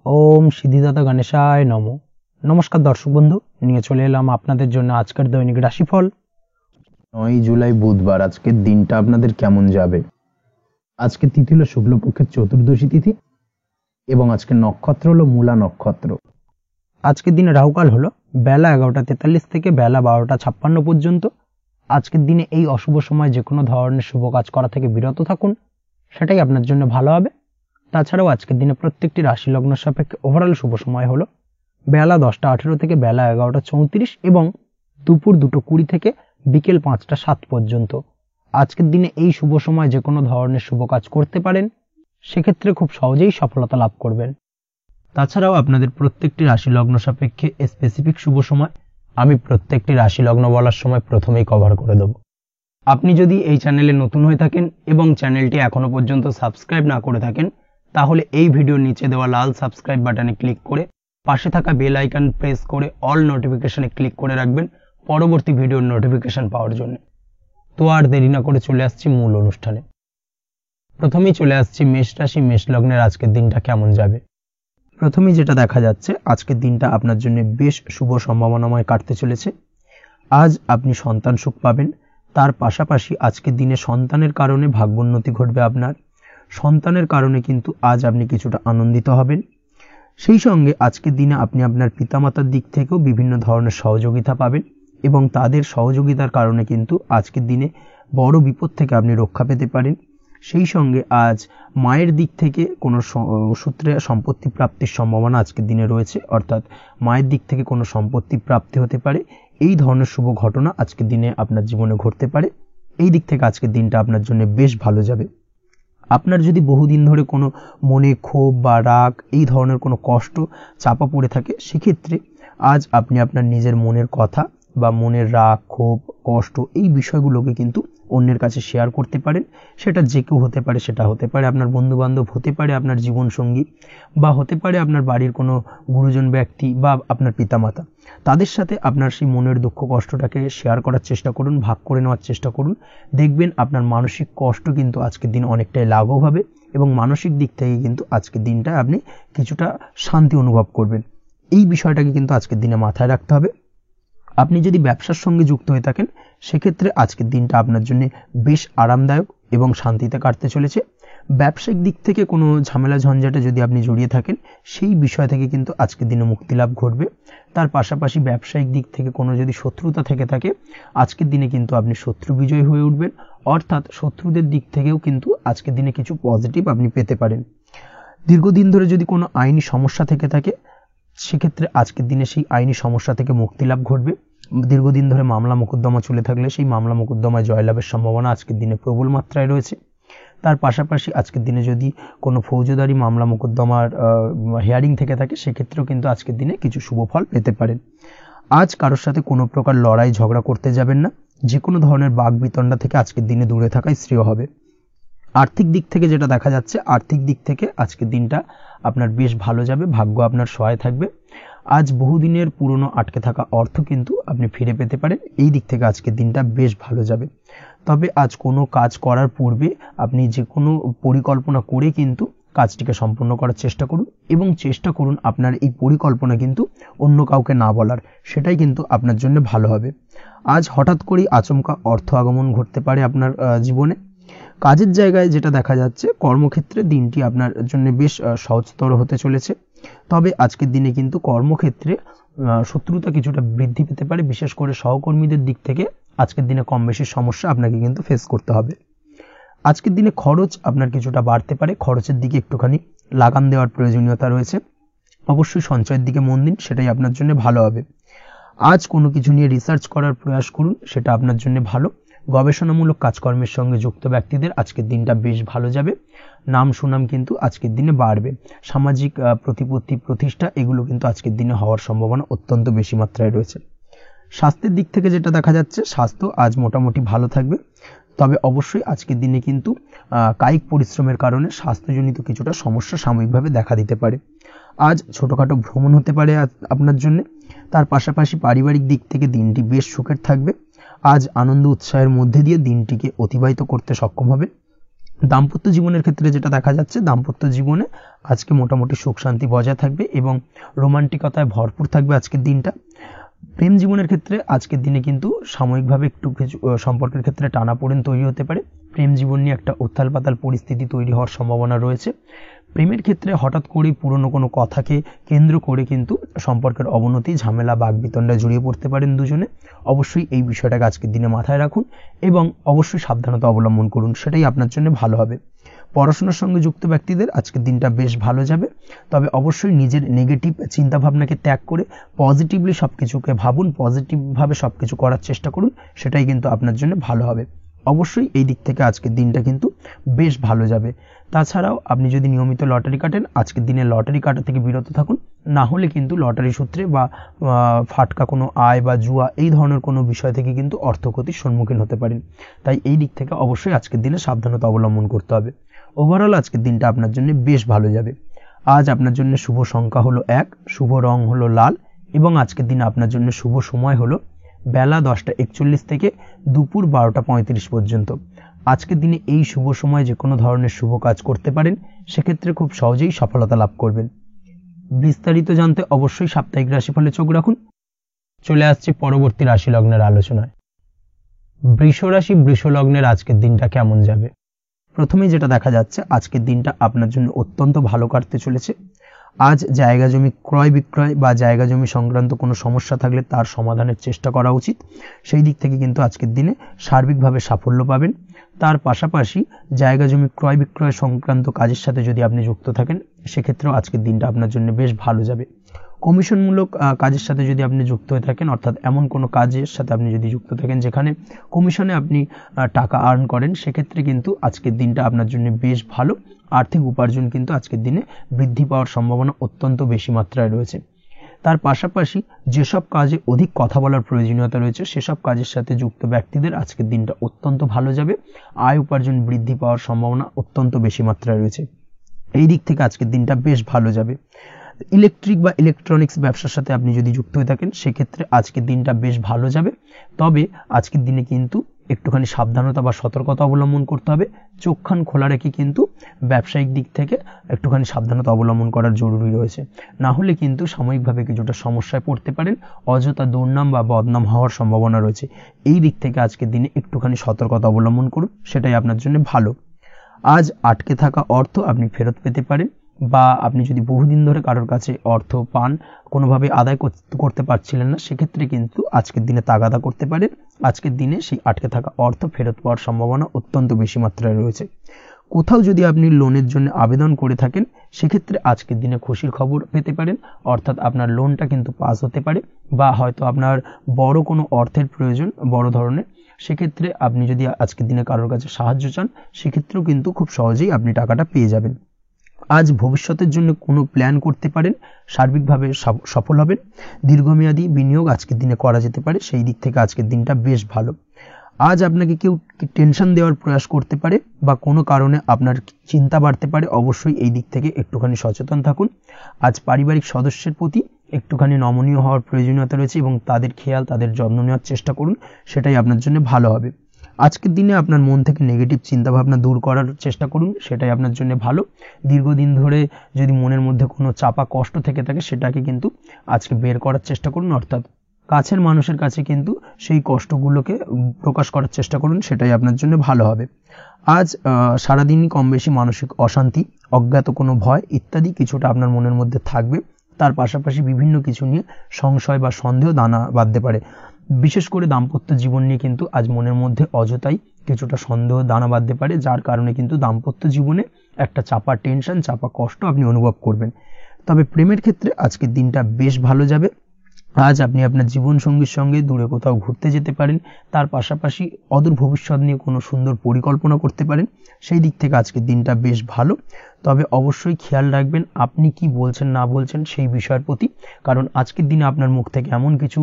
ওম সিদ্ধিদাতা গণেশায় নমো। নমস্কার দর্শক বন্ধু, নিয়ে চলে এলাম আপনাদের জন্য আজকের দৈনিক রাশিফল। 9 জুলাই বুধবার। আজকের দিনটা আপনাদের কেমন যাবে? আজকে তিথি হলো শুক্লপক্ষের চতুর্দশী তিথি এবং আজকে নক্ষত্র হলো মূলা নক্ষত্র। আজকের দিনে রাহুকাল হলো বেলা 11:43 থেকে বেলা 12:56 পর্যন্ত। আজকের দিনে এই অশুভ সময় যে কোনো ধরনের শুভ কাজ করা থেকে বিরত থাকুন, সেটাই আপনার জন্য ভালো হবে। তাছাড়াও আজকের দিনে প্রত্যেকটি রাশি লগ্ন সাপেক্ষে ওভারঅল শুভ সময় হলো বেলা 10:18 থেকে বেলা 11:34 এবং দুপুর 2:20 থেকে বিকেল 5:07 পর্যন্ত। আজকের দিনে এই শুভ সময় যে কোনো ধরনের শুভ কাজ করতে পারেন, সেক্ষেত্রে খুব সহজেই সফলতা লাভ করবেন। তাছাড়াও আপনাদের প্রত্যেকটি রাশি লগ্ন সাপেক্ষে স্পেসিফিক শুভ সময় আমি প্রত্যেকটি রাশি লগ্ন বলার সময় প্রথমেই কভার করে দেব। আপনি যদি এই চ্যানেলে নতুন হয়ে থাকেন এবং চ্যানেলটি এখনো পর্যন্ত সাবস্ক্রাইব না করে থাকেন, তাহলে এই ভিডিওর নিচে দেওয়া লাল সাবস্ক্রাইব বাটনে ক্লিক করে পাশে থাকা বেল আইকন প্রেস করে অল নোটিফিকেশনে ক্লিক করে রাখবেন পরবর্তী ভিডিওর নোটিফিকেশন পাওয়ার জন্য। তো আর দেরি না করে চলে আসছি মূল অনুষ্ঠানে। প্রথমেই চলে আসছি মেষ রাশি মেষ লগ্নের আজকের দিনটা কেমন যাবে। প্রথমেই যেটা দেখা যাচ্ছে, আজকের দিনটা আপনার জন্য বেশ শুভ সম্ভাবনাময় কাটতে চলেছে। আজ আপনি সন্তান সুখ পাবেন, তার পাশাপাশি আজকের দিনে সন্তানের কারণে ভাগ্যোন্নতি ঘটবে। আপনার সন্তানের কারণে কিন্তু আজ আপনি কিছুটা আনন্দিত হবেন। সেই সঙ্গে আজকের দিনে আপনি আপনার পিতামাতার দিক থেকেও বিভিন্ন ধরনের সহযোগিতা পাবেন এবং তাদের সহযোগিতার কারণে কিন্তু আজকের দিনে বড় বিপদ থেকে আপনি রক্ষা পেতে পারেন। সেই সঙ্গে আজ মায়ের দিক থেকে কোনো সূত্রে সম্পত্তি প্রাপ্তির সম্ভাবনা আজকের দিনে রয়েছে, অর্থাৎ মায়ের দিক থেকে কোনো সম্পত্তি প্রাপ্তি হতে পারে। এই ধরনের শুভ ঘটনা আজকের দিনে আপনার জীবনে ঘটতে পারে। এই দিক থেকে আজকের দিনটা আপনার জন্য বেশ ভালো যাবে। আপনার যদি বহুদিন ধরে কোনো মনে ক্ষোভ বা রাগ এই ধরনের কোনো কষ্ট চাপা পড়ে থাকে, সেক্ষেত্রে আজ আপনি আপনার নিজের মনের কথা বা মনের রাগ ক্ষোভ কষ্ট এই বিষয়গুলোকে কিন্তু অন্যের কাছে শেয়ার করতে পারেন। সেটা যে কেউ হতে পারে, সেটা হতে পারে আপনার বন্ধু বান্ধব, হতে পারে আপনার জীবনসঙ্গী, বা হতে পারে আপনার বাড়ির কোনো গুরুজন ব্যক্তি বা আপনার পিতামাতা। তাদের সাথে আপনার সেই মনের দুঃখ কষ্টটাকে শেয়ার করার চেষ্টা করুন, ভাগ করে নেওয়ার চেষ্টা করুন। দেখবেন আপনার মানসিক কষ্ট কিন্তু আজকের দিন অনেকটাই লাঘব হবে এবং মানসিক দিক থেকে কিন্তু আজকের দিনটা আপনি কিছুটা শান্তি অনুভব করবেন। এই বিষয়টাকে কিন্তু আজকের দিনে মাথায় রাখতে হবে। আপনি যদি ব্যবসার সঙ্গে যুক্ত হয়ে থাকেন, সেক্ষেত্রে আজকের দিনটা আপনার জন্য বেশ আরামদায়ক এবং শান্তিতে কাটতে চলেছে। ব্যবসায়িক দিক থেকে কোনো ঝামেলা ঝঞ্ঝাটে যদি আপনি জড়িয়ে থাকেন, সেই বিষয় থেকে কিন্তু আজকের দিনে মুক্তি লাভ ঘটবে। তার পাশাপাশি ব্যবসায়িক দিক থেকে কোনো যদি শত্রুতা থেকে থাকে, আজকের দিনে কিন্তু আপনি শত্রু বিজয় হয়ে উঠবেন, অর্থাৎ শত্রুদের দিক থেকেও কিন্তু আজকের দিনে কিছু পজিটিভ আপনি পেতে পারেন। দীর্ঘদিন ধরে যদি কোনো আইনি সমস্যা থেকে থাকে, সেক্ষেত্রে আজকের দিনে সেই আইনি সমস্যা থেকে মুক্তি লাভ ঘটবে। দীর্ঘদিন ধরে মামলা মোকদ্দমা চলে থাকলে সেই মামলা মোকদ্দমায় জয়লাভের সম্ভাবনা আজকের দিনে প্রবল মাত্রায় রয়েছে। তার পাশাপাশি আজকের দিনে যদি কোনো ফৌজদারি মামলা মোকদ্দমার হিয়ারিং থেকে থাকে, সেক্ষেত্রেও কিন্তু আজকের দিনে কিছু শুভ ফল পেতে পারেন। আজ কারোর সাথে কোনো প্রকার লড়াই ঝগড়া করতে যাবেন না। যে কোনো ধরনের বাক বিতণ্ডা থেকে আজকের দিনে দূরে থাকাই শ্রেয় হবে। আর্থিক দিক থেকে যেটা দেখা যাচ্ছে, আর্থিক দিক থেকে আজকের দিনটা আপনার বেশ ভালো যাবে, ভাগ্য আপনার সহায় থাকবে। আজ বহুদিনের পুরনো আটকে থাকা অর্থ কিন্তু আপনি ফিরে পেতে পারেন। এই দিক থেকে আজকের দিনটা বেশ ভালো যাবে। তবে আজ কোনো কাজ করার পূর্বে আপনি যে কোনো পরিকল্পনা করে কিন্তু কাজটিকে সম্পূর্ণ করার চেষ্টা করুন এবং চেষ্টা করুন আপনার এই পরিকল্পনা কিন্তু অন্য কাউকে না বলার, সেটাই কিন্তু আপনার জন্য ভালো হবে। আজ হঠাৎ করেই আচমকা অর্থ আগমন ঘটতে পারে আপনার জীবনে। কাজের জায়গায় যেটা দেখা যাচ্ছে, কর্মক্ষেত্রে দিনটি আপনার জন্য বেশ সহজতর হতে চলেছে। তবে আজকের দিনে কিন্তু কর্মক্ষেত্রে শত্রুতা কিছুটা বৃদ্ধি পেতে পারে, বিশেষ করে সহকর্মীদের দিক থেকে আজকের দিনে কম বেশি সমস্যা আপনাকে কিন্তু ফেস করতে হবে। আজকের দিনে খরচ আপনার কিছুটা বাড়তে পারে, খরচের দিকে একটুখানি লাগাম দেওয়ার প্রয়োজনীয়তা রয়েছে। অবশ্যই সঞ্চয়ের দিকে মন দিন, সেটাই আপনার জন্য ভালো হবে। আজ কোনো কিছু নিয়ে রিসার্চ করার প্রয়াস করুন, সেটা আপনার জন্য ভালো। গবেষণামূলক কাজকর্মের সঙ্গে যুক্ত ব্যক্তিদের আজকের দিনটা বেশ ভালো যাবে। নাম সুনাম কিন্তু আজকের দিনে বাড়বে। সামাজিক প্রতিপত্তি প্রতিষ্ঠা এগুলো কিন্তু আজকের দিনে হওয়ার সম্ভাবনা অত্যন্ত বেশি মাত্রায় রয়েছে। স্বাস্থ্যের দিক থেকে যেটা দেখা যাচ্ছে, স্বাস্থ্য আজ মোটামুটি ভালো থাকবে। তবে অবশ্যই আজকের দিনে কিন্তু কায়িক পরিশ্রমের কারণে স্বাস্থ্যজনিত কিছুটা সমস্যা সাময়িকভাবে দেখা দিতে পারে। আজ ছোটোখাটো ভ্রমণ হতে পারে আপনার জন্য। তার পাশাপাশি পারিবারিক দিক থেকে দিনটি বেশ সুখের থাকবে। আজ আনন্দ উৎসাহের মধ্যে দিয়ে দিনটিকে অতিবাহিত করতে সক্ষম হবে। দাম্পত্য জীবনের ক্ষেত্রে যেটা দেখা যাচ্ছে, দাম্পত্য জীবনে আজকে মোটামুটি সুখ শান্তি বজায় থাকবে এবং রোমান্টিকতায় ভরপুর থাকবে আজকের দিনটা। প্রেম জীবনের ক্ষেত্রে আজকের দিনে কিন্তু সাময়িকভাবে একটু কিছু সম্পর্কের ক্ষেত্রে টানাপোড়েন তৈরি হতে পারে। প্রেম জীবন নিয়ে একটা উত্তাল পাতাল পরিস্থিতি তৈরি হওয়ার সম্ভাবনা রয়েছে। প্রেমের ক্ষেত্রে হঠাৎ করেই পুরনো কোনো কথাকে কেন্দ্র করে কিন্তু সম্পর্কের অবনতি, ঝামেলা, বাগবিতণ্ডায় জড়িয়ে পড়তে পারেন দুজনে। অবশ্যই এই বিষয়টাকে আজকের দিনে মাথায় রাখুন এবং অবশ্যই সাবধানতা অবলম্বন করুন, সেটাই আপনার জন্য ভালো হবে। পড়াশোনার সঙ্গে যুক্ত ব্যক্তিদের আজকের দিনটা বেশ ভালো যাবে, তবে অবশ্যই নিজের নেগেটিভ চিন্তাভাবনাকে ত্যাগ করে পজিটিভলি সব কিছুকে ভাবুন, পজিটিভভাবে সব কিছু করার চেষ্টা করুন, সেটাই কিন্তু আপনার জন্য ভালো হবে। অবশ্যই এই দিক থেকে আজকের দিনটা কিন্তু বেশ ভালো যাবে। তাছাড়াও আপনি যদি নিয়মিত লটারি কাটেন, আজকের দিনে লটারি কাটা থেকে বিরত থাকুন, না হলে কিন্তু লটারি সূত্রে বা ফাটকা কোনো আয় বা জুয়া এই ধরনের কোনো বিষয় থেকে কিন্তু অর্থক্ষতির সম্মুখীন হতে পারেন। তাই এই দিক থেকে অবশ্যই আজকের দিনে সাবধানতা অবলম্বন করতে হবে। ওভারঅল আজকের দিনটা আপনার জন্য বেশ ভালো যাবে। আজ আপনার জন্য শুভ সংখ্যা হলো 1, শুভ রং হলো লাল এবং আজকের দিনে আপনার জন্য শুভ সময় হলো বেলা 10:41 থেকে দুপুর 12:35 পর্যন্ত। আজকের দিনে এই শুভ সময় যে কোনো ধরনের শুভ কাজ করতে পারেন, সেক্ষেত্রে খুব সহজেই সফলতা লাভ করবেন। বিস্তারিত জানতে অবশ্যই সাপ্তাহিক রাশিফলে চোখ রাখুন। চলে আসছে পরবর্তী রাশি লগ্নের আলোচনায়। বৃষ রাশি, বৃষ লগ্নের আজকের দিনটা কেমন যাবে? প্রথমেই যেটা দেখা যাচ্ছে, আজকের দিনটা আপনার জন্য অত্যন্ত ভালো কাটতে চলেছে। আজ জায়গা জমি ক্রয় বিক্রয় বা জায়গা জমি সংক্রান্ত কোনো সমস্যা থাকলে তার সমাধানের চেষ্টা করা উচিত। সেই দিক থেকে কিন্তু আজকের দিনে সার্বিকভাবে সাফল্য পাবেন। তার পাশাপাশি জায়গা জমি ক্রয় বিক্রয় সংক্রান্ত কাজের সাথে যদি আপনি যুক্ত থাকেন, সেক্ষেত্রেও আজকের দিনটা আপনার জন্য বেশ ভালো যাবে। কমিশনমূলক কাজের সাথে যদি আপনি যুক্ত হয়ে থাকেন, অর্থাৎ এমন কোনো কাজের সাথে আপনি যদি যুক্ত থাকেন যেখানে কমিশনে আপনি টাকা আর্ন করেন, সেক্ষেত্রে কিন্তু আজকের দিনটা আপনার জন্য বেশ ভালো। আর্থিক উপার্জন কিন্তু আজকের দিনে বৃদ্ধি পাওয়ার সম্ভাবনা অত্যন্ত বেশি মাত্রায় রয়েছে। তার পাশাপাশি যেসব কাজে অধিক কথা বলার প্রয়োজনীয়তা রয়েছে, সেসব কাজের সাথে যুক্ত ব্যক্তিদের আজকের দিনটা অত্যন্ত ভালো যাবে। আয় উপার্জন বৃদ্ধি পাওয়ার সম্ভাবনা অত্যন্ত বেশি মাত্রায় রয়েছে। এই দিক থেকে আজকের দিনটা বেশ ভালো যাবে। ইলেকট্রিক বা ইলেকট্রনিক্স ব্যবসার সাথে আপনি যদি যুক্ত হয়ে থাকেন, সেক্ষেত্রে আজকের দিনটা বেশ ভালো যাবে। তবে আজকের দিনে কিন্তু একটুখানি সাবধানতা বা সতর্কতা অবলম্বন করতে হবে। চোখ কান খোলা রেখে কিন্তু ব্যবসায়িক দিক থেকে একটুখানি সাবধানতা অবলম্বন করার জরুরি রয়েছে, না হলে কিন্তু সাময়িকভাবে কিছুটা সমস্যায় পড়তে পারেন। অযথা দুর্নাম বা বদনাম হওয়ার সম্ভাবনা রয়েছে। এই দিক থেকে আজকের দিনে একটুখানি সতর্কতা অবলম্বন করুন, সেটাই আপনার জন্য ভালো। আজ আটকে থাকা অর্থ আপনি ফেরত পেতে পারেন, বা আপনি যদি বহুদিন ধরে কারোর কাছে অর্থ পান, কোনোভাবে আদায় করতে পারছিলেন না, সেক্ষেত্রে কিন্তু আজকের দিনে তাগাদা করতে পারেন। আজকের দিনে সেই আটকে থাকা অর্থ ফেরত পাওয়ার সম্ভাবনা অত্যন্ত বেশি মাত্রায় রয়েছে। কোথাও যদি আপনি লোনের জন্য আবেদন করে থাকেন, সেক্ষেত্রে আজকের দিনে খুশির খবর পেতে পারেন, অর্থাৎ আপনার লোনটা কিন্তু পাস হতে পারে, বা হয়তো আপনার বড় কোনো অর্থের প্রয়োজন, বড় ধরনের, সেক্ষেত্রে আপনি যদি আজকের দিনে কারোর কাছে সাহায্য চান, সেক্ষেত্রেও কিন্তু খুব সহজেই আপনি টাকাটা পেয়ে যাবেন। আজ ভবিষ্যতের জন্য কোনো প্ল্যান করতে পারেন, সার্বিকভাবে সফল হবেন। দীর্ঘমেয়াদী বিনিয়োগ আজকের দিনে করা যেতে পারে, সেই দিক থেকে আজকের দিনটা বেশ ভালো। আজ আপনাকে কেউ টেনশন দেওয়ার প্রয়াস করতে পারে বা কোনো কারণে আপনার চিন্তা বাড়তে পারে, অবশ্যই এই দিক থেকে একটুখানি সচেতন থাকুন। আজ পারিবারিক সদস্যের প্রতি একটুখানি নমনীয় হওয়ার প্রয়োজনীয়তা রয়েছে এবং তাদের খেয়াল, তাদের যত্ন নেওয়ার চেষ্টা করুন, সেটাই আপনার জন্য ভালো হবে। আজকের দিনে আপনার মন থেকে নেগেটিভ চিন্তাভাবনা দূর করার চেষ্টা করুন, সেটাই আপনার জন্য ভালো। দীর্ঘদিন ধরে যদি মনের মধ্যে কোনো চাপা কষ্ট থেকে থাকে, সেটাকে কিন্তু আজকে বের করার চেষ্টা করুন, অর্থাৎ কাছের মানুষের কাছে কিন্তু সেই কষ্টগুলোকে প্রকাশ করার চেষ্টা করুন, সেটাই আপনার জন্য ভালো হবে। আজ সারাদিনই কম বেশি মানসিক অশান্তি, অজ্ঞাত কোনো ভয় ইত্যাদি কিছুটা আপনার মনের মধ্যে থাকবে। তার পাশাপাশি বিভিন্ন কিছু নিয়ে সংশয় বা সন্দেহ দানা বাঁধতে পারে। বিশেষ করে দাম্পত্য জীবন নিয়ে কিন্তু আজ মনের মধ্যে অযথাই কিছুটা সন্দেহ দানা বাঁধতে পারে, যার কারণে কিন্তু দাম্পত্য জীবনে একটা চাপা টেনশন, চাপা কষ্ট আপনি অনুভব করবেন। তবে প্রেমের ক্ষেত্রে আজকের দিনটা বেশ ভালো যাবে। আজ আপনি আপনার জীবন সঙ্গীর সঙ্গে দূরে কোথাও ঘুরতে যেতে পারেন, তার পাশাপাশি অদূর ভবিষ্যৎ নিয়ে কোনো সুন্দর পরিকল্পনা করতে পারেন। সেই দিক থেকে আজকের দিনটা বেশ ভালো। তবে অবশ্যই খেয়াল রাখবেন আপনি কি বলছেন না বলছেন সেই বিষয়ের প্রতি, কারণ আজকের দিনে আপনার মুখ থেকে এমন কিছু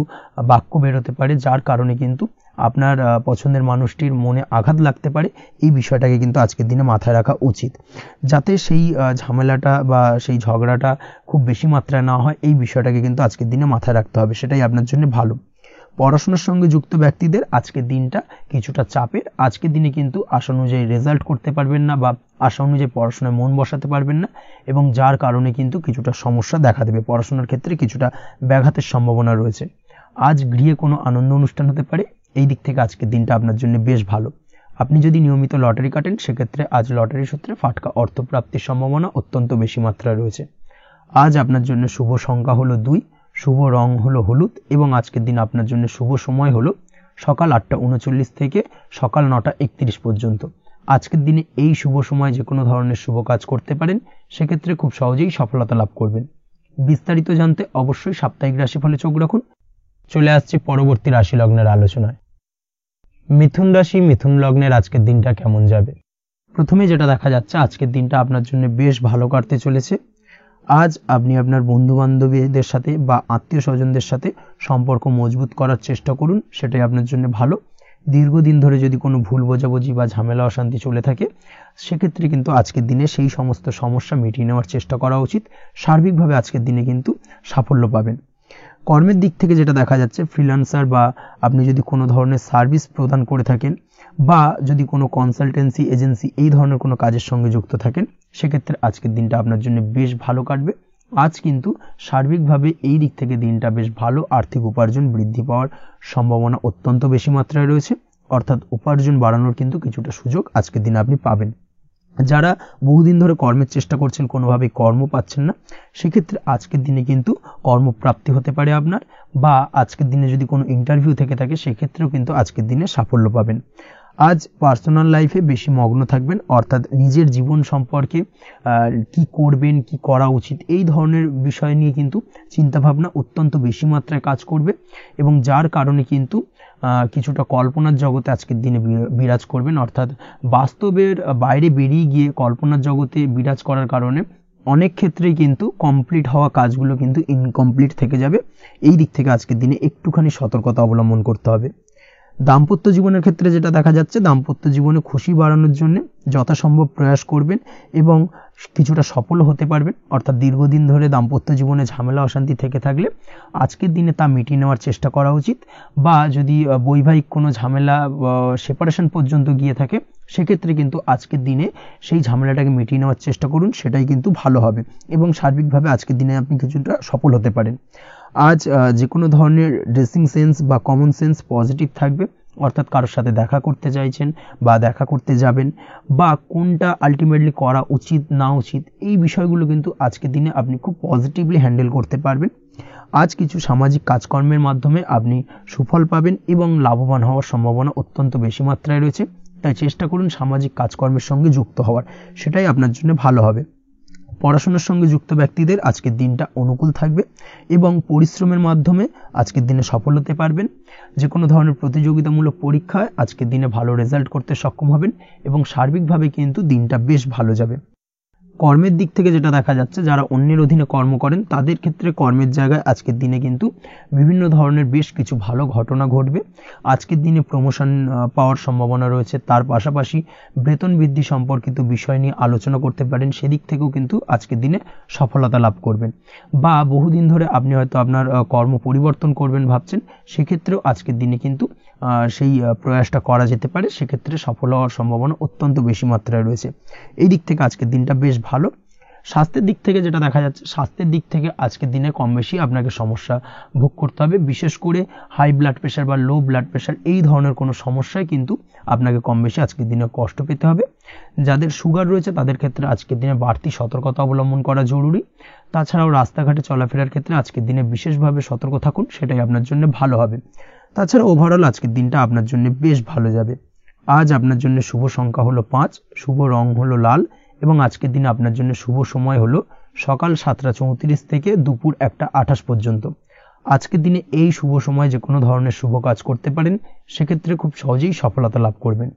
বাক্য বেরোতে পারে যার কারণে কিন্তু আপনার পছন্দের মানুষটির মনে আঘাত লাগতে পারে। এই বিষয়টাকে কিন্তু আজকের দিনে মাথায় রাখা উচিত, যাতে সেই ঝামেলাটা বা সেই ঝগড়াটা খুব বেশি মাত্রায় না হয়। এই বিষয়টাকে কিন্তু আজকের দিনে মাথায় রাখতে হবে, সেটাই আপনার জন্য ভালো। পড়াশোনার সঙ্গে যুক্ত ব্যক্তিদের আজকের দিনটা কিছুটা চাপের। আজকের দিনে কিন্তু আশা অনুযায়ী রেজাল্ট করতে পারবেন না বা আশা অনুযায়ী পড়াশোনায় মন বসাতে পারবেন না, এবং যার কারণে কিন্তু কিছুটা সমস্যা দেখা দেবে। পড়াশোনার ক্ষেত্রে কিছুটা ব্যাঘাতের সম্ভাবনা রয়েছে। আজ গৃহে কোনো আনন্দ অনুষ্ঠান হতে পারে, এই দিক থেকে আজকের দিনটা আপনার জন্য বেশ ভালো। আপনি যদি নিয়মিত লটারি কাটেন সেক্ষেত্রে আজ লটারি সূত্রে ফাটকা অর্থপ্রাপ্তির সম্ভাবনা অত্যন্ত বেশি মাত্রায় রয়েছে। আজ আপনার জন্য শুভ সংখ্যা হলো 2, শুভ রং হলো হলুদ, এবং আজকের দিন আপনার জন্য শুভ সময় হলো সকাল 8:39 থেকে সকাল 9:31 পর্যন্ত। আজকের দিনে এই শুভ সময় যে কোনো ধরনের শুভ কাজ করতে পারেন, সেক্ষেত্রে খুব সহজেই সফলতা লাভ করবেন। বিস্তারিত জানতে অবশ্যই সাপ্তাহিক রাশিফলে চোখ রাখুন। চলে আসছে পরবর্তী রাশি লগ্নের আলোচনায়। মিথুন রাশি, মিথুন লগ্নের আজকের দিনটা কেমন যাবে? প্রথমে যেটা দেখা যাচ্ছে, আজকের দিনটা আপনার জন্য বেশ ভালো কাটতে চলেছে। আজ আপনি আপনার বন্ধু বান্ধবীদের সাথে বা আত্মীয় স্বজনদের সাথে সম্পর্ক মজবুত করার চেষ্টা করুন, সেটাই আপনার জন্য ভালো। দীর্ঘদিন ধরে যদি কোনো ভুল বোঝাবুঝি বা ঝামেলা অশান্তি চলে থাকে, সেক্ষেত্রে কিন্তু আজকের দিনে সেই সমস্ত সমস্যা মিটিয়ে নেওয়ার চেষ্টা করা উচিত। সার্বিকভাবে আজকের দিনে কিন্তু সাফল্য পাবেন। কর্মের দিক থেকে যেটা দেখা যাচ্ছে, ফ্রিল্যান্সার বা আপনি যদি কোনো ধরনের সার্ভিস প্রদান করে থাকেন বা যদি কোনো কনসালটেন্সি এজেন্সি এই ধরনের কোনো কাজের সঙ্গে যুক্ত থাকেন, সেক্ষেত্রে আজকের দিনটা আপনার জন্য বেশ ভালো কাটবে। আজ কিন্তু সার্বিকভাবে এই দিক থেকে দিনটা বেশ ভালো। আর্থিক উপার্জন বৃদ্ধি পাওয়ার সম্ভাবনা অত্যন্ত বেশি মাত্রায় রয়েছে, অর্থাৎ উপার্জন বাড়ানোর কিন্তু কিছুটা সুযোগ আজকের দিনে আপনি পাবেন। যারা বহুদিন ধরে কর্মের চেষ্টা করছেন, কোনোভাবেই কর্ম পাচ্ছেন না, সেক্ষেত্রে আজকের দিনে কিন্তু কর্মপ্রাপ্তি হতে পারে আপনার, বা আজকের দিনে যদি কোনো ইন্টারভিউ থেকে থাকে সেক্ষেত্রেও কিন্তু আজকের দিনে সাফল্য পাবেন। আজ পার্সোনাল লাইফে বেশি মগ্ন থাকবেন, অর্থাৎ নিজের জীবন সম্পর্কে কি করবেন, কি করা উচিত, এই ধরনের বিষয় নিয়ে কিন্তু চিন্তাভাবনা অত্যন্ত বেশি মাত্রায় কাজ করবে, এবং যার কারণে কিন্তু কিছুটা কল্পনার জগতে আজকের দিনে বিরাজ করবেন। অর্থাৎ বাস্তবের বাইরে বেরিয়ে গিয়ে কল্পনার জগতে বিরাজ করার কারণে অনেক ক্ষেত্রেই কিন্তু কমপ্লিট হওয়া কাজগুলো কিন্তু ইনকমপ্লিট থেকে যাবে। এই দিক থেকে আজকের দিনে একটুখানি সতর্কতা অবলম্বন করতে হবে। দাম্পত্য জীবনের ক্ষেত্রে যেটা দেখা যাচ্ছে, দাম্পত্য জীবনে খুশি বাড়ানোর জন্য যথাসম্ভব প্রয়াস করবেন এবং কিছুটা সফল হতে পারবেন। অর্থাৎ দীর্ঘদিন ধরে দাম্পত্য জীবনে ঝামেলা অশান্তি থেকে থাকলে আজকের দিনে তা মিটিয়ে নেওয়ার চেষ্টা করা উচিত, বা যদি বৈবাহিক কোনো ঝামেলা সেপারেশন পর্যন্ত গিয়ে থাকে, সেক্ষেত্রে কিন্তু আজকের দিনে সেই ঝামেলাটাকে মিটিয়ে নেওয়ার চেষ্টা করুন, সেটাই কিন্তু ভালো হবে, এবং সার্বিকভাবে আজকের দিনে আপনি কিছুটা সফল হতে পারেন। আজ যে কোনো ধরনের ড্রেসিং সেন্স বা কমন সেন্স পজিটিভ থাকবে, অর্থাৎ কারোর সাথে দেখা করতে চাইছেন বা দেখা করতে যাবেন, বা কোনটা আলটিমেটলি করা উচিত না উচিত, এই বিষয়গুলো কিন্তু আজকের দিনে আপনি খুব পজিটিভলি হ্যান্ডেল করতে পারবেন। আজ কিছু সামাজিক কাজকর্মের মাধ্যমে আপনি সুফল পাবেন এবং লাভবান হওয়ার সম্ভাবনা অত্যন্ত বেশি মাত্রায় রয়েছে। তাই চেষ্টা করুন সামাজিক কাজকর্মের সঙ্গে যুক্ত হওয়ার, সেটাই আপনার জন্য ভালো হবে। পড়াশোনার সঙ্গে যুক্ত ব্যক্তিদের আজকের দিনটা অনুকূল থাকবে এবং পরিশ্রমের মাধ্যমে আজকের দিনে সফল হতে পারবেন। যে কোনো ধরনের প্রতিযোগিতামূলক পরীক্ষায় আজকের দিনে ভালো রেজাল্ট করতে সক্ষম হবেন এবং সার্বিকভাবে কিন্তু দিনটা বেশ ভালো যাবে। কর্মের দিক থেকে যেটা দেখা যাচ্ছে, যারা অন্যের অধীনে কর্ম করেন তাদের ক্ষেত্রে কর্মের জায়গায় আজকের দিনে কিন্তু বিভিন্ন ধরনের বেশ কিছু ভালো ঘটনা ঘটবে। আজকের দিনে প্রমোশন পাওয়ার সম্ভাবনা রয়েছে, তার পাশাপাশি বেতন বৃদ্ধি সম্পর্কিত বিষয় নিয়ে আলোচনা করতে পারেন, সেদিক থেকেও কিন্তু আজকের দিনে সফলতা লাভ করবেন। বা বহুদিন ধরে আপনি হয়তো আপনার কর্ম পরিবর্তন করবেন ভাবছেন, সেক্ষেত্রেও আজকের দিনে কিন্তু সেই প্রয়াসটা করা যেতে পারে, সেক্ষেত্রে সফল হওয়ার সম্ভাবনা অত্যন্ত বেশি মাত্রায় রয়েছে। এই দিক থেকে আজকের দিনটা বেশ ভালো। স্বাস্থ্যের দিক থেকে যেটা দেখা যাচ্ছে, স্বাস্থ্যের দিক থেকে আজকের দিনে কম বেশি আপনাকে সমস্যা ভোগ করতে হবে, বিশেষ করে হাই ব্লাড প্রেশার বা লো ব্লাড প্রেশার এই ধরনের কোনো সমস্যায় কিন্তু আপনাকে কম বেশি আজকের দিনে কষ্ট পেতে হবে। যাদের সুগার রয়েছে তাদের ক্ষেত্রে আজকের দিনে বাড়তি সতর্কতা অবলম্বন করা জরুরি। তাছাড়াও রাস্তাঘাটে চলাফেরার ক্ষেত্রে আজকের দিনে বিশেষভাবে সতর্ক থাকুন, সেটাই আপনার জন্য ভালো হবে। তাছাড়া ওভারঅল আজকের দিনটা আপনার জন্য বেশ ভালো যাবে। আজ আপনার জন্য শুভ সংখ্যা হলো 5, শুভ রং হলো লাল, এবং আজকের দিনে আপনার জন্য শুভ সময় হলো সকাল 7:34 থেকে দুপুর 1:28 পর্যন্ত। আজকের দিনে এই শুভ সময় যে কোনো ধরনের শুভ কাজ করতে পারেন, সেক্ষেত্রে খুব সহজেই সফলতা লাভ করবেন।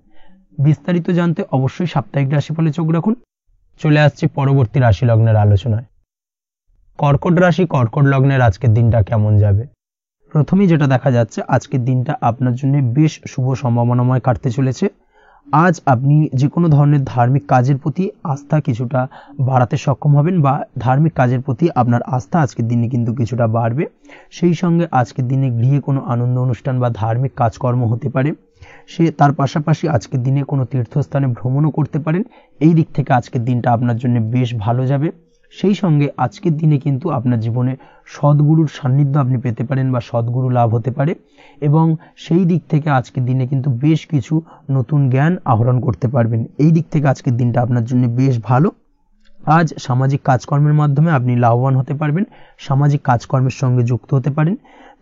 বিস্তারিত জানতে অবশ্যই সাপ্তাহিক রাশিফলে চোখ রাখুন। চলে আসছে পরবর্তী রাশি লগ্নের আলোচনায়। কর্কট রাশি, কর্কট লগ্নের আজকের দিনটা কেমন যাবে? প্রথমেই যেটা দেখা যাচ্ছে, আজকের দিনটা আপনার জন্য বেশ শুভ সম্ভাবনাময় কাটতে চলেছে। আজ আপনি যে কোনো ধরনের ধার্মিক কাজের প্রতি আস্থা কিছুটা বাড়াতে সক্ষম হবেন বা ধার্মিক কাজের প্রতি আপনার আস্থা আজকের দিনে কিন্তু কিছুটা বাড়বে। সেই সঙ্গে আজকের দিনে গৃহে কোনো আনন্দ অনুষ্ঠান বা ধার্মিক কাজকর্ম হতে পারে। তার পাশাপাশি আজকের দিনে কোনো তীর্থস্থানে ভ্রমণও করতে পারেন। এই দিক থেকে আজকের দিনটা আপনার জন্য বেশ ভালো যাবে। সেই সঙ্গে আজকের দিনে কিন্তু আপনার জীবনে সদ্গুরুর সান্নিধ্য আপনি পেতে পারেন বা সদ্গুরু লাভ হতে পারে এবং সেই দিক থেকে আজকের দিনে কিন্তু বেশ কিছু নতুন জ্ঞান আহরণ করতে পারবেন। এই দিক থেকে আজকের দিনটা আপনার জন্য বেশ ভালো। আজ সামাজিক কাজকর্মের মাধ্যমে আপনি লাভবান হতে পারবেন, সামাজিক কাজকর্মের সঙ্গে যুক্ত হতে পারেন।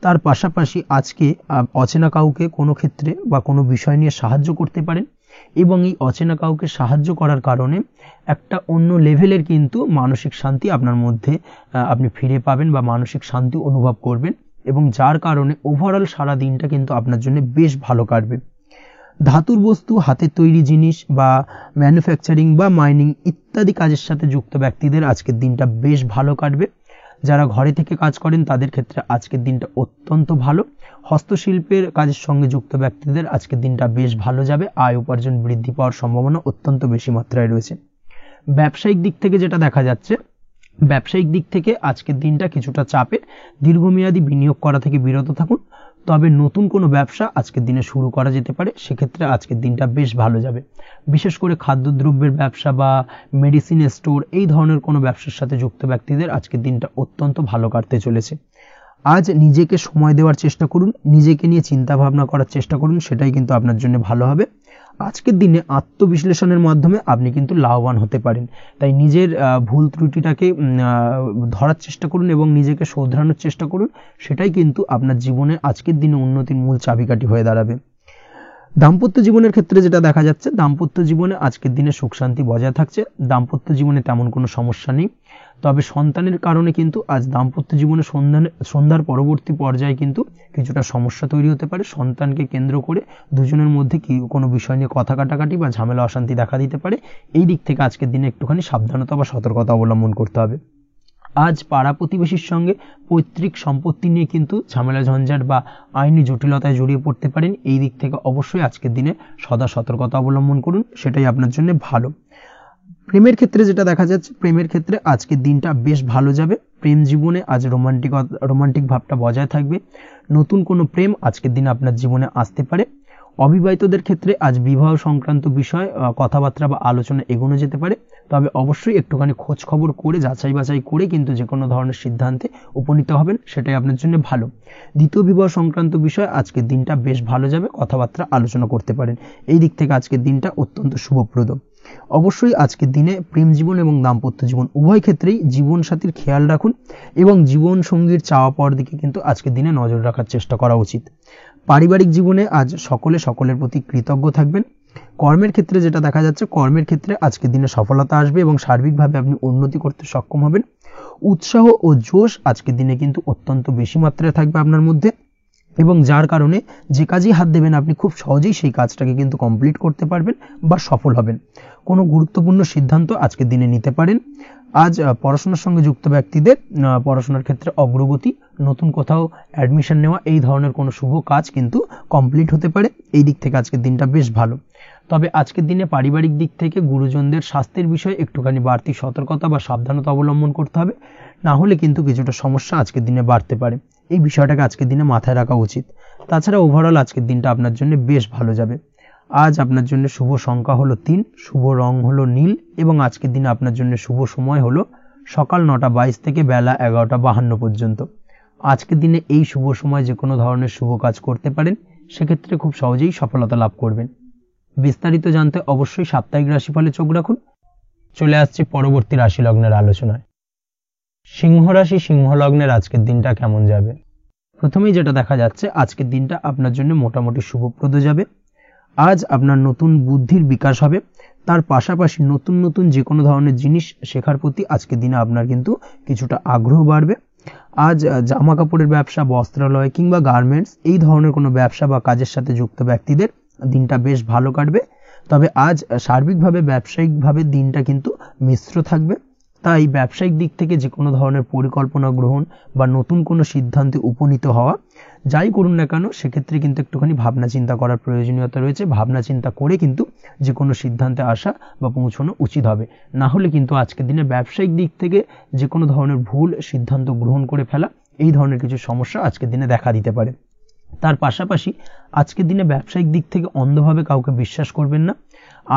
তার পাশাপাশি আজকে অচেনা কাউকে কোনো ক্ষেত্রে বা কোনো বিষয় নিয়ে সাহায্য করতে পারেন এবং এই অচেনা কাউকে সাহায্য করার কারণে একটা অন্য লেভেলের কিন্তু মানসিক শান্তি আপনার মধ্যে আপনি ফিরে পাবেন বা মানসিক শান্তি অনুভব করবেন এবং যার কারণে ওভারঅল সারা দিনটা কিন্তু আপনার জন্য বেশ ভালো কাটবে। ধাতুর বস্তু, হাতের তৈরি জিনিস বা ম্যানুফ্যাকচারিং বা মাইনিং ইত্যাদি কাজের সাথে যুক্ত ব্যক্তিদের আজকের দিনটা বেশ ভালো কাটবে। যারা ঘরে থেকে কাজ করেন তাদের ক্ষেত্রে আজকের দিনটা অত্যন্ত ভালো। হস্তশিল্পের কাজের সঙ্গে যুক্ত ব্যক্তিদের আজকের দিনটা বেশ ভালো যাবে। আয় উপার্জন বৃদ্ধি পাওয়ার সম্ভাবনা অত্যন্ত বেশি মাত্রায় রয়েছে। ব্যবসায়িক দিক থেকে যেটা দেখা যাচ্ছে, ব্যবসায়িক দিক থেকে আজকের দিনটা কিছুটা চাপের। দীর্ঘমেয়াদী বিনিয়োগ করা থেকে বিরত থাকুন, তবে নতুন কোনো ব্যবসা আজকের দিনে শুরু করা যেতে পারে, সেক্ষেত্রে আজকের দিনটা বেশ ভালো যাবে। বিশেষ করে খাদ্যদ্রব্যের ব্যবসা বা মেডিসিন স্টোর এই ধরনের কোনো ব্যবসার সাথে যুক্ত ব্যক্তিদের আজকের দিনটা অত্যন্ত ভালো কাটতে চলেছে। আজ নিজেকে সময় দেওয়ার চেষ্টা করুন, নিজেকে নিয়ে চিন্তা ভাবনা করার চেষ্টা করুন, সেটাই কিন্তু আপনার জন্য ভালো হবে। আজকের দিনে আত্মবিশ্লেষণের মাধ্যমে আপনি কিন্তু লাভবান হতে পারেন, তাই নিজের ভুল ত্রুটিটাকে ধরার চেষ্টা করুন এবং নিজেকে শোধরানোর চেষ্টা করুন, সেটাই কিন্তু আপনার জীবনে আজকের দিনে উন্নতির মূল চাবিকাঠি হয়ে দাঁড়াবে। দাম্পত্য জীবনের ক্ষেত্রে যেটা দেখা যাচ্ছে, দাম্পত্য জীবনে আজকের দিনে সুখ শান্তি বজায় থাকছে। দাম্পত্য জীবনে তেমন কোনো সমস্যা নেই, তবে সন্তানের কারণে কিন্তু আজ দাম্পত্য জীবনে সন্ধ্যার পরবর্তী পর্যায়ে কিন্তু কিছুটা সমস্যা তৈরি হতে পারে। সন্তানকে কেন্দ্র করে দুজনের মধ্যে কি কোনো বিষয় নিয়ে কথা কাটাকাটি বা ঝামেলা অশান্তি দেখা দিতে পারে। এই দিক থেকে আজকের দিনে একটুখানি সাবধানতা বা সতর্কতা অবলম্বন করতে হবে। আজ পাড়া প্রতিবেশীর সঙ্গে পৈতৃক সম্পত্তি নিয়ে কিন্তু ঝামেলা ঝঞ্ঝাট বা আইনি জটিলতায় জড়িয়ে পড়তে পারেন। এই দিক থেকে অবশ্যই আজকের দিনে সদা সতর্কতা অবলম্বন করুন, সেটাই আপনার জন্য ভালো। প্রেমের ক্ষেত্রে যেটা দেখা যাচ্ছে, প্রেমের ক্ষেত্রে আজকের দিনটা বেশ ভালো যাবে। প্রেম জীবনে আজ রোমান্টিক ভাবটা বজায় থাকবে। নতুন কোনো প্রেম আজকের দিনে আপনার জীবনে আসতে পারে। অবিবাহিতদের ক্ষেত্রে আজ বিবাহ সংক্রান্ত বিষয় কথাবার্তা বা আলোচনা এগোনো যেতে পারে, তবে অবশ্যই একটুখানি খোঁজ খবর করে যাচাই বাছাই করে কিন্তু যে কোনো ধরনের সিদ্ধান্তে উপনীত হবেন, সেটাই আপনার জন্য ভালো। দ্বিতীয় বিবাহ সংক্রান্ত বিষয় আজকের দিনটা বেশ ভালো যাবে, কথাবার্তা আলোচনা করতে পারেন। এই দিক থেকে আজকের দিনটা অত্যন্ত শুভপ্রদ। অবশ্যই আজকের দিনে প্রেম জীবন এবং দাম্পত্য জীবন উভয় ক্ষেত্রেই জীবনসাথীর খেয়াল রাখুন এবং জীবন সঙ্গীর চাওয়া পাওয়ার দিকে কিন্তু আজকের দিনে নজর রাখার চেষ্টা করা উচিত। পারিবারিক জীবনে আজ সকলের প্রতি কৃতজ্ঞ থাকবেন। কর্মের ক্ষেত্রে যেটা দেখা যাচ্ছে, কর্মের ক্ষেত্রে আজকের দিনে সফলতা আসবে এবং সার্বিকভাবে আপনি উন্নতি করতে সক্ষম হবেন। উৎসাহ ও জোশ আজকের দিনে কিন্তু অত্যন্ত বেশি মাত্রায় থাকবে আপনার মধ্যে এবং যার কারণে যে কাজেই হাত দেবেন আপনি খুব সহজেই সেই কাজটাকে কিন্তু কমপ্লিট করতে পারবেন বা সফল হবেন। কোনো গুরুত্বপূর্ণ সিদ্ধান্ত আজকের দিনে নিতে পারেন। আজ পড়াশোনার সঙ্গে যুক্ত ব্যক্তিদের পড়াশোনার ক্ষেত্রে অগ্রগতি, নতুন কোথাও অ্যাডমিশন নেওয়া, এই ধরনের কোনো শুভ কাজ কিন্তু কমপ্লিট হতে পারে। এই দিক থেকে আজকের দিনটা বেশ ভালো। তবে আজকের দিনে পারিবারিক দিক থেকে গুরুজনদের স্বাস্থ্যের বিষয়ে একটুখানি বাড়তি সতর্কতা বা সাবধানতা অবলম্বন করতে হবে, না হলে কিন্তু কিছুটা সমস্যা আজকের দিনে বাড়তে পারে। এই বিষয়টাকে আজকের দিনে মাথায় রাখা উচিত। তাছাড়া ওভারঅল আজকের দিনটা আপনার জন্য বেশ ভালো যাবে। আজ আপনার জন্য শুভ সংখ্যা হলো 3, শুভ রং হলো নীল এবং আজকের দিনে আপনার জন্য শুভ সময় হলো সকাল 9:22 থেকে বেলা 11:52 পর্যন্ত। আজকের দিনে এই শুভ সময় যে কোনো ধরনের শুভ কাজ করতে পারেন, সেক্ষেত্রে খুব সহজেই সফলতা লাভ করবেন। বিস্তারিত জানতে অবশ্যই সাপ্তাহিক রাশিফলে চোখ রাখুন। চলে আসছে পরবর্তী রাশি লগ্নের আলোচনায়। সিংহ রাশি, সিংহ লগ্নের আজকের দিনটা কেমন যাবে? প্রথমেই যেটা দেখা যাচ্ছে, আজকের দিনটা আপনার জন্য মোটামুটি শুভপ্রদ যাবে। আজ আপনার নতুন বুদ্ধির বিকাশ হবে, তার পাশাপাশি নতুন নতুন যে কোনো ধরনের জিনিস শেখার প্রতি আজকের দিনে আপনার কিন্তু কিছুটা আগ্রহ বাড়বে। আজ জামা কাপড়ের ব্যবসা, বস্ত্রালয় কিংবা গার্মেন্টস এই ধরনের কোনো ব্যবসা বা কাজের সাথে যুক্ত ব্যক্তিদের দিনটা বেশ ভালো কাটবে। তবে আজ সার্বিকভাবে ব্যবসায়িকভাবে দিনটা কিন্তু মিশ্র থাকবে। তাই ব্যবসায়িক দিক থেকে যে কোনো ধরনের পরিকল্পনা গ্রহণ বা নতুন কোনো সিদ্ধান্তে উপনীত হওয়া, যাই করুন না কেন সেক্ষেত্রে কিন্তু একটুখানি ভাবনা চিন্তা করার প্রয়োজনীয়তা রয়েছে। ভাবনা চিন্তা করে কিন্তু যে কোনো সিদ্ধান্তে আসা বা পৌঁছানো উচিত হবে, না হলে কিন্তু আজকের দিনে ব্যবসায়িক দিক থেকে যে কোনো ধরনের ভুল সিদ্ধান্ত গ্রহণ করে ফেলা, এই ধরনের কিছু সমস্যা আজকের দিনে দেখা দিতে পারে। তার পাশাপাশি আজকের দিনে ব্যবসায়িক দিক থেকে অন্ধভাবে কাউকে বিশ্বাস করবেন না।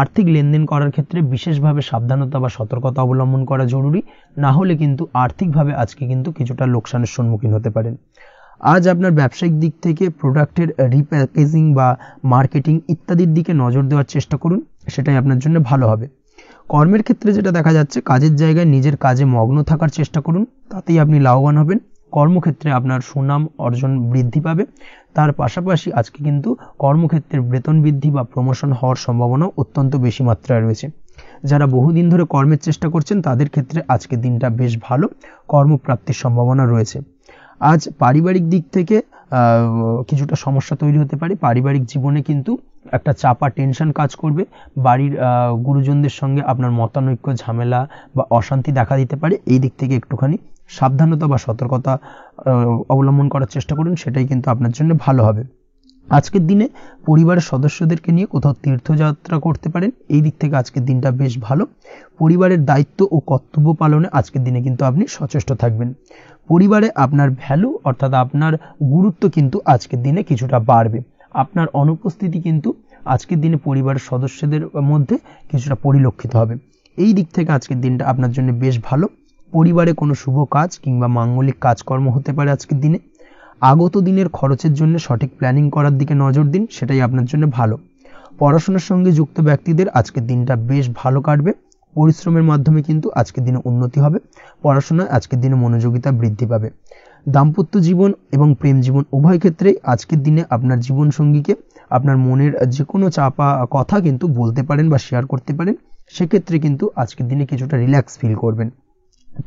আর্থিক লেনদেন করার ক্ষেত্রে বিশেষভাবে সাবধানতা বা সতর্কতা অবলম্বন করা জরুরি, না হলে কিন্তু আর্থিকভাবে আজকে কিন্তু কিছুটা লোকসানের সম্মুখীন হতে পারেন। আজ আপনার ব্যবসায়িক দিক থেকে প্রোডাক্টের রিপ্যাকেজিং বা মার্কেটিং ইত্যাদির দিকে নজর দেওয়ার চেষ্টা করুন, সেটাই আপনার জন্য ভালো হবে। কর্মের ক্ষেত্রে যেটা দেখা যাচ্ছে, কাজের জায়গায় নিজের কাজে মগ্ন থাকার চেষ্টা করুন, তাতেই আপনি লাভবান হবেন। কর্মক্ষেত্রে আপনার সুনাম অর্জন বৃদ্ধি পাবে। তার পাশাপাশি আজকে কিন্তু কর্মক্ষেত্রের বেতন বৃদ্ধি বা প্রমোশন হওয়ার সম্ভাবনা অত্যন্ত বেশি মাত্রায় রয়েছে। যারা বহুদিন ধরে কর্মের চেষ্টা করছেন তাদের ক্ষেত্রে আজকের দিনটা বেশ ভালো, কর্মপ্রাপ্তির সম্ভাবনা রয়েছে। আজ পারিবারিক দিক থেকে কিছুটা সমস্যা তৈরি হতে পারে। পারিবারিক জীবনে কিন্তু একটা চাপা টেনশন কাজ করবে। বাড়ির গুরুজনদের সঙ্গে আপনার মতানৈক্য, ঝামেলা বা অশান্তি দেখা দিতে পারে। এই দিক থেকে একটুখানি সাবধানতা বা সতর্কতা অবলম্বন করার চেষ্টা করুন, সেটাই কিন্তু আপনার জন্য ভালো হবে। আজকের দিনে পরিবারের সদস্যদেরকে নিয়ে কোথাও তীর্থযাত্রা করতে পারেন, এই দিক থেকে আজকের দিনটা বেশ ভালো। পরিবারের দায়িত্ব ও কর্তব্য পালনে আজকের দিনে কিন্তু আপনি সচেষ্ট থাকবেন। পরিবারে আপনার ভ্যালু অর্থাৎ আপনার গুরুত্ব কিন্তু আজকের দিনে কিছুটা বাড়বে। আপনার অনুপস্থিতি কিন্তু আজকের দিনে পরিবারের সদস্যদের মধ্যে কিছুটা পরিলক্ষিত হবে। এই দিক থেকে আজকের দিনটা আপনার জন্য বেশ ভালো। পরিবারে কোনো শুভ কাজ কিংবা মাঙ্গলিক কাজকর্ম হতে পারে আজকের দিনে। আগত দিনের খরচের জন্য সঠিক প্ল্যানিং করার দিকে নজর দিন, সেটাই আপনার জন্য ভালো। পড়াশোনার সঙ্গে যুক্ত ব্যক্তিদের আজকের দিনটা বেশ ভালো কাটবে। পরিশ্রমের মাধ্যমে কিন্তু আজকের দিনে উন্নতি হবে। পড়াশোনায় আজকের দিনে মনোযোগিতা বৃদ্ধি পাবে। দাম্পত্য জীবন এবং প্রেম জীবন উভয় ক্ষেত্রেই আজকের দিনে আপনার জীবনসঙ্গীকে আপনার মনের যে কোনো চাপা কথা কিন্তু বলতে পারেন বা শেয়ার করতে পারেন। সেক্ষেত্রে কিন্তু আজকের দিনে কিছুটা রিল্যাক্স ফিল করবেন।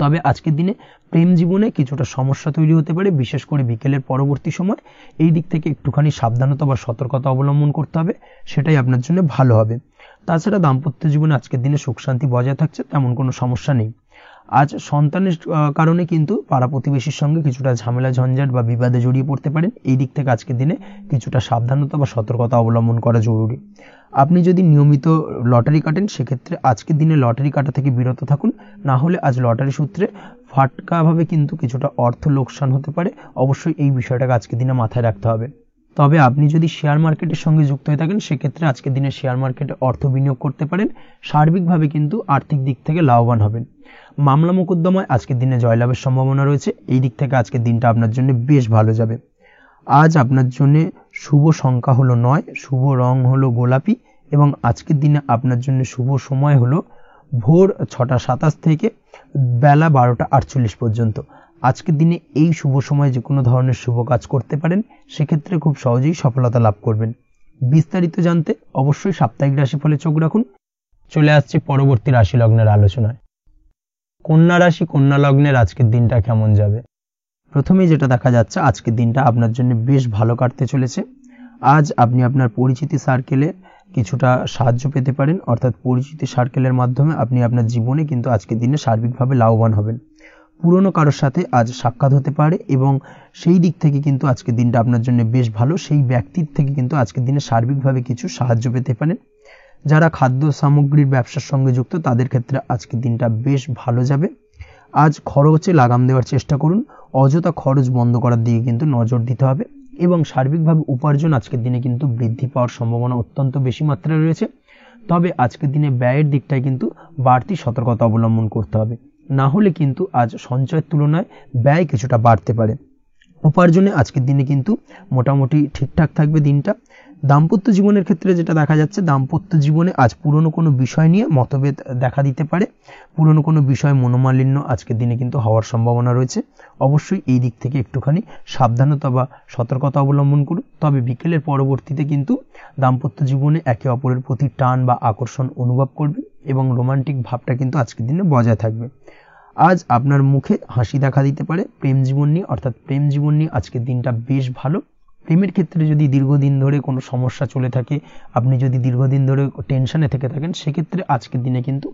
তবে আজকের দিনে প্রেম জীবনে কিছুটা সমস্যা তৈরি হতে পারে, বিশেষ করে বিকেলের পরবর্তী সময়। এই দিক থেকে একটুখানি সাবধানতা বা সতর্কতা অবলম্বন করতে হবে, সেটাই আপনার জন্য ভালো হবে। তাছাড়া দাম্পত্য জীবনে আজকের দিনে সুখ শান্তি বজায় থাকছে, তেমন কোনো সমস্যা নেই। আজ সন্তানের কারণে কিন্তু পাড়া প্রতিবেশীর সঙ্গে কিছুটা ঝামেলা ঝঞ্ঝাট বা বিবাদে জড়িয়ে পড়তে পারেন। এই দিক থেকে আজকের দিনে কিছুটা সাবধানতা বা সতর্কতা অবলম্বন করা জরুরি। আপনি যদি নিয়মিত লটারি কাটেন সেক্ষেত্রে আজকের দিনে লটারি কাটা থেকে বিরত থাকুন, না হলে আজ লটারি সূত্রে ফাটকাভাবে কিন্তু কিছুটা অর্থ লোকসান হতে পারে। অবশ্যই এই বিষয়টাকে আজকের দিনে মাথায় রাখতে হবে। তবে আপনি যদি শেয়ার মার্কেটের সঙ্গে যুক্ত হয়ে থাকেন সেক্ষেত্রে আজকের দিনে শেয়ার মার্কেটে অর্থ বিনিয়োগ করতে পারেন। সার্বিকভাবে কিন্তু আর্থিক দিক থেকে লাভবান হবেন। মামলা মোকদ্দমায় আজকের দিনে জয়লাভের সম্ভাবনা রয়েছে। এই দিক থেকে আজকের দিনটা আপনার জন্য বেশ ভালো যাবে। আজ আপনার জন্য শুভ সংখ্যা হলো 9, শুভ রং হলো গোলাপি এবং আজকের দিনে আপনার জন্য শুভ সময় হলো ভোর 6টা 27 থেকে বেলা 12টা 48 পর্যন্ত। আজকের দিনে এই শুভ সময় যে কোনো ধরনের শুভ কাজ করতে পারেন, সেক্ষেত্রে খুব সহজেই সফলতা লাভ করবেন। বিস্তারিত জানতে অবশ্যই সাপ্তাহিক রাশিফলে চোখ রাখুন। চলে আসছে পরবর্তী রাশি লগ্নের আলোচনায়। কন্যা রাশি, কন্যা লগ্নের আজকের দিনটা কেমন যাবে? প্রথমেই যেটা দেখা যাচ্ছে, আজকের দিনটা আপনার জন্য বেশ ভালো কাটতে চলেছে। আজ আপনি আপনার পরিচিতি সার্কেলে কিছুটা সাহায্য পেতে পারেন, অর্থাৎ পরিচিতি সার্কেলের মাধ্যমে আপনি আপনার জীবনে কিন্তু আজকের দিনে সার্বিকভাবে লাভবান হবেন। পুরনো কারোর সাথে আজ সাক্ষাৎ হতে পারে এবং সেই দিক থেকে কিন্তু আজকের দিনটা আপনার জন্য বেশ ভালো। সেই ব্যক্তির থেকে কিন্তু আজকের দিনে সার্বিকভাবে কিছু সাহায্য পেতে পারেন। যারা খাদ্য সামগ্রীর ব্যবসার সঙ্গে যুক্ত তাদের ক্ষেত্রে আজকের দিনটা বেশ ভালো যাবে। আজ খরচে লাগাম দেওয়ার চেষ্টা করুন, অযথা খরচ বন্ধ করার দিকে কিন্তু নজর দিতে হবে এবং সার্বিকভাবে উপার্জন আজকের দিনে কিন্তু বৃদ্ধি পাওয়ার সম্ভাবনা অত্যন্ত বেশি মাত্রায় রয়েছে। তবে আজকের দিনে ব্যয়ের দিকটায় কিন্তু বাড়তি সতর্কতা অবলম্বন করতে হবে, না হলে কিন্তু আজ সঞ্চয়ের তুলনায় ব্যয় কিছুটা বাড়তে পারে। উপার্জনে আজকের দিনে কিন্তু মোটামুটি ঠিকঠাক থাকবে দিনটা। দাম্পত্য জীবনের ক্ষেত্রে যেটা দেখা যাচ্ছে, দাম্পত্য জীবনে আজ পুরনো কোনো বিষয় নিয়ে মতভেদ দেখা দিতে পারে। পুরনো কোনো বিষয় মনোমালিন্য আজকের দিনে কিন্তু হওয়ার সম্ভাবনা রয়েছে। অবশ্যই এই দিক থেকে একটুখানি সাবধানতা বা সতর্কতা অবলম্বন করুন। তবে বিকেলের পরবর্তীতে কিন্তু দাম্পত্য জীবনে একে অপরের প্রতি টান বা আকর্ষণ অনুভব করবে এবং রোমান্টিক ভাবটা কিন্তু আজকের দিনে বজায় থাকবে। আজ আপনার মুখে হাসি দেখা দিতে পারে। প্রেম জীবন নিয়ে অর্থাৎ প্রেম জীবন নিয়ে আজকের দিনটা বেশ ভালো। প্রেমের ক্ষেত্রে যদি দীর্ঘদিন ধরে কোনো সমস্যা চলে থাকে, আপনি যদি দীর্ঘদিন ধরে টেনশনে থেকে থাকেন, সেক্ষেত্রে আজকের দিনে কিন্তু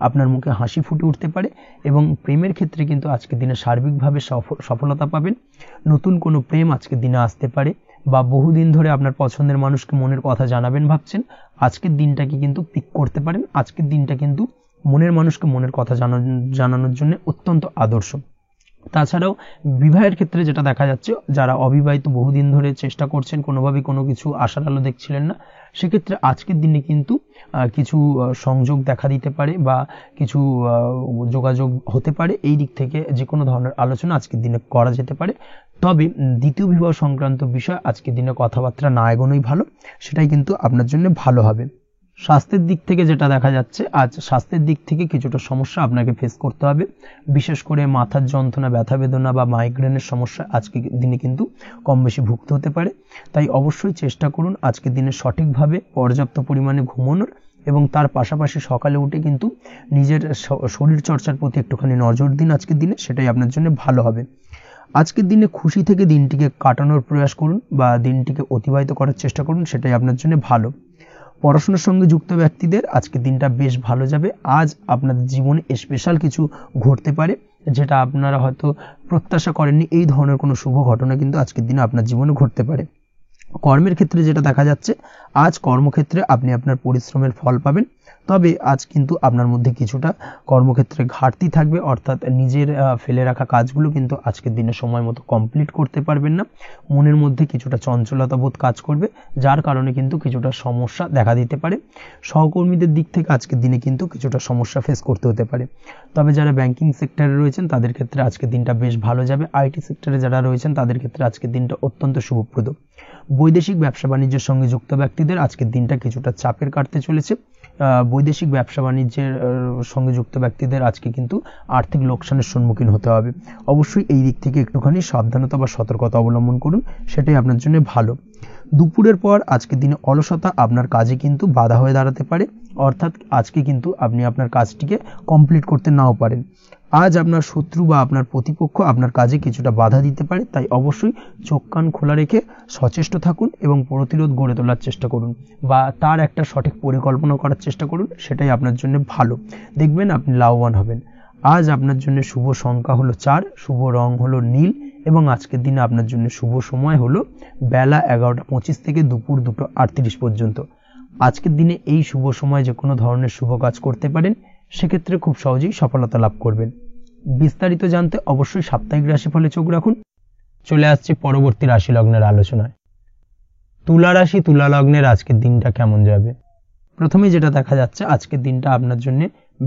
আপনার মুখে হাসি ফুটে উঠতে পারে এবং প্রেমের ক্ষেত্রে কিন্তু আজকের দিনে সার্বিকভাবে সফলতা পাবেন। নতুন কোনো প্রেম আজকের দিনে আসতে পারে, বা বহুদিন ধরে আপনার পছন্দের মানুষকে মনের কথা জানাবেন ভাবছেন, আজকের দিনটাকে কিন্তু পিক করতে পারেন। আজকের দিনটা কিন্তু মনের মানুষকে মনের কথা জানানোর জন্য অত্যন্ত আদর্শ। তাছাড়াও বিবাহের ক্ষেত্রে যেটা দেখা যাচ্ছে, যারা অবিবাহিত বহুদিন ধরে চেষ্টা করছেন, কোনোভাবে কোনো কিছু আশার আলো দেখছিলেন না, সেক্ষেত্রে আজকের দিনে কিন্তু কিছু সংযোগ দেখা দিতে পারে বা কিছু যোগাযোগ হতে পারে। এই দিক থেকে যে কোনো ধরনের আলোচনা আজকের দিনে করা যেতে পারে। তবে দ্বিতীয় বিবাহ সংক্রান্ত বিষয় আজকের দিনে কথাবার্তা না এগোনোই ভালো, সেটাই কিন্তু আপনার জন্য ভালো হবে। স্বাস্থ্যের দিক থেকে যেটা দেখা যাচ্ছে, আজ স্বাস্থ্যের দিক থেকে কিছুটা সমস্যা আপনাকে ফেস করতে হবে। বিশেষ করে মাথার যন্ত্রণা, ব্যথা বেদনা বা মাইগ্রেনের সমস্যা আজকের দিনে কিন্তু কম বেশি ভুগতে হতে পারে। তাই অবশ্যই চেষ্টা করুন আজকের দিনে সঠিকভাবে পর্যাপ্ত পরিমাণে ঘুমানোর, এবং তার পাশাপাশি সকালে উঠে কিন্তু নিজের শরীর চর্চার প্রতি একটুখানি নজর দিন আজকের দিনে, সেটাই আপনার জন্য ভালো হবে। আজকের দিনে খুশি থেকে দিনটিকে কাটানোর প্রয়াস করুন বা দিনটিকে অতিবাহিত করার চেষ্টা করুন, সেটাই আপনার জন্য ভালো। পড়াশোনার সঙ্গে যুক্ত ব্যক্তিদের আজকের দিনটা বেশ ভালো যাবে। আজ আপনাদের জীবনে স্পেশাল কিছু ঘটতে পারে, যেটা আপনারা হয়তো প্রত্যাশা করেননি। এই ধরনের কোনো শুভ ঘটনা কিন্তু আজকের দিনে আপনার জীবনে ঘটতে পারে। কর্মের ক্ষেত্রে যেটা দেখা যাচ্ছে, আজ কর্মক্ষেত্রে আপনি আপনার পরিশ্রমের ফল পাবেন। তবে আজ কিন্তু আপনার মধ্যে কিছুটা কর্মক্ষেত্রে ঘাটতি থাকবে, অর্থাৎ নিজের ফেলে রাখা কাজগুলো কিন্তু আজকের দিনে সময় মতো কমপ্লিট করতে পারবেন না। মনের মধ্যে কিছুটা চঞ্চলতা বোধ কাজ করবে, যার কারণে কিন্তু কিছুটা সমস্যা দেখা দিতে পারে। সহকর্মীদের দিক থেকে আজকের দিনে কিন্তু কিছুটা সমস্যা ফেস করতে হতে পারে। তবে যারা ব্যাংকিং সেক্টরে রয়েছেন তাদের ক্ষেত্রে আজকের দিনটা বেশ ভালো যাবে। আইটি সেক্টরে যারা রয়েছেন তাদের ক্ষেত্রে আজকের দিনটা অত্যন্ত শুভপ্রদ। বৈদেশিক ব্যবসা বাণিজ্যের সঙ্গে যুক্ত ব্যক্তিদের আজকের দিনটা কিছুটা চাপের কাটতে চলেছে। বৈদেশিক ব্যবসা বাণিজ্যের সঙ্গে যুক্ত ব্যক্তিদের আজকে কিন্তু আর্থিক লোকসানের সম্মুখীন হতে হবে। অবশ্যই এই দিক থেকে একটুখানি সাবধানতা বা সতর্কতা অবলম্বন করুন, সেটাই আপনার জন্য ভালো। দুপুরের পর আজকের দিনে অলসতা আপনার কাজে কিন্তু বাধা হয়ে দাঁড়াতে পারে, অর্থাৎ আজকে কিন্তু আপনি আপনার কাজটিকে কমপ্লিট করতে নাও পারেন। আজ আপনার শত্রু বা আপনার প্রতিপক্ষ আপনার কাজে কিছুটা বাধা দিতে পারে, তাই অবশ্যই চোখ কান খোলা রেখে সচেষ্ট থাকুন এবং প্রতিরোধ গড়ে তোলার চেষ্টা করুন বা তার একটা সঠিক পরিকল্পনা করার চেষ্টা করুন, সেটাই আপনার জন্য ভালো। দেখবেন আপনি লাভবান হবেন। আজ আপনার জন্য শুভ সংখ্যা হলো 4, শুভ রং হলো নীল, এবং আজকের দিনে আপনার জন্য শুভ সময় হলো বেলা 11:25 থেকে দুপুর 2:38 পর্যন্ত। আজকের দিনে এই শুভ সময় যে কোনো ধরনের শুভ কাজ করতে পারেন, সেক্ষেত্রে খুব সহজেই সফলতা লাভ করবেন। বিস্তারিত জানতে অবশ্যই সাপ্তাহিক রাশিফলে চোখ রাখুন। চলে আসছে পরবর্তী রাশি লগ্নের আলোচনায়। তুলা রাশি, তুলা লগ্নের আজকের দিনটা কেমন যাবে? প্রথমে যেটা দেখা যাচ্ছে, আজকের দিনটা আপনার জন্য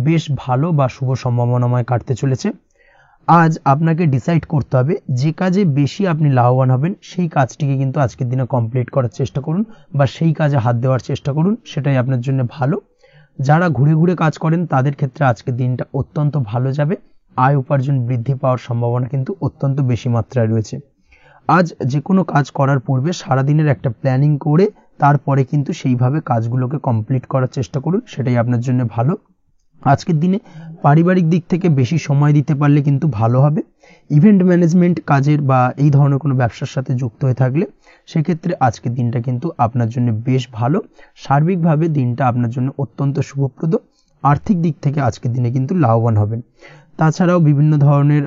বেশ ভালো বা শুভ সম্ভাবনাময় কাটতে চলেছে। আজ আপনাকে ডিসাইড করতে হবে যে কাজে বেশি আপনি লাভবান হবেন, সেই কাজটিকে কিন্তু আজকের দিনে কমপ্লিট করার চেষ্টা করুন বা সেই কাজে হাত দেওয়ার চেষ্টা করুন, সেটাই আপনার জন্য ভালো। যারা ঘুরে ঘুরে কাজ করেন তাদের ক্ষেত্রে আজকের দিনটা অত্যন্ত ভালো যাবে। আয় উপার্জন বৃদ্ধি পাওয়ার সম্ভাবনা কিন্তু অত্যন্ত বেশি মাত্রায় রয়েছে। আজ যে কোনো কাজ করার পূর্বে সারাদিনের একটা প্ল্যানিং করে তারপরে কিন্তু সেইভাবে কাজগুলোকে কমপ্লিট করার চেষ্টা করুন, সেটাই আপনার জন্য ভালো। আজকের দিনে পারিবারিক দিক থেকে বেশি সময় দিতে পারলে কিন্তু ভালো হবে। ইভেন্ট ম্যানেজমেন্ট কাজের বা এই ধরনের কোনো ব্যবসার সাথে যুক্ত হয়ে থাকলে সেক্ষেত্রে আজকের দিনটা কিন্তু আপনার জন্য বেশ ভালো। সার্বিকভাবে দিনটা আপনার জন্য অত্যন্ত শুভপ্রদ। আর্থিক দিক থেকে আজকের দিনে কিন্তু লাভবান হবেন। তাছাড়াও বিভিন্ন ধরনের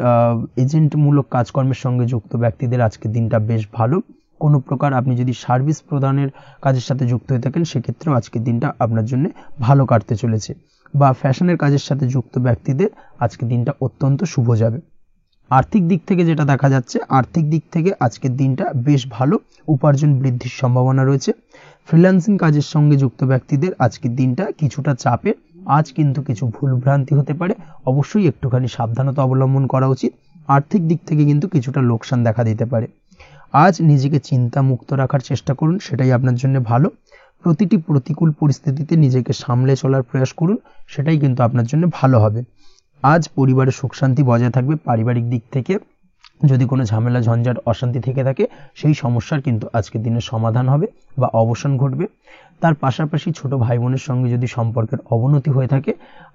এজেন্টমূলক কাজকর্মের সঙ্গে যুক্ত ব্যক্তিদের আজকের দিনটা বেশ ভালো। কোনো প্রকার আপনি যদি সার্ভিস প্রদানের কাজের সাথে যুক্ত হয়ে থাকেন, সেক্ষেত্রেও আজকের দিনটা আপনার জন্য ভালো কাটতে চলেছে। বা ফ্যাশনের কাজের সাথে যুক্ত ব্যক্তিদের আজকের দিনটা অত্যন্ত শুভ যাবে। আর্থিক দিক থেকে যেটা দেখা যাচ্ছে, আর্থিক দিক থেকে আজকের দিনটা বেশ ভালো, উপার্জন বৃদ্ধির সম্ভাবনা রয়েছে। ফ্রিল্যান্সিং কাজের সঙ্গে যুক্ত ব্যক্তিদের আজকের দিনটা কিছুটা চাপে। আজ কিন্তু কিছু ভুলভ্রান্তি হতে পারে, অবশ্যই একটুখানি সাবধানতা অবলম্বন করা উচিত। আর্থিক দিক থেকে কিন্তু কিছুটা লোকসান দেখা দিতে পারে। আজ নিজেকে চিন্তা মুক্ত রাখার চেষ্টা করুন, সেটাই আপনার জন্য ভালো। প্রতিটি প্রতিকূল পরিস্থিতিতে নিজেকে সামলে চলার প্রয়াস করুন, সেটাই কিন্তু আপনার জন্য ভালো হবে। আজ পরিবারের সুখ শান্তি বজায় থাকবে। পারিবারিক দিক থেকে যদি কোনো ঝামেলা ঝঞ্ঝাট অশান্তি থেকে থাকে সেই সমস্যার কিন্তু আজকের দিনে সমাধান হবে বা অবসান ঘটবে। তার পাশাপাশি ছোট ভাই বোনের সঙ্গে যদি সম্পর্কের অবনতি হয়ে থাকে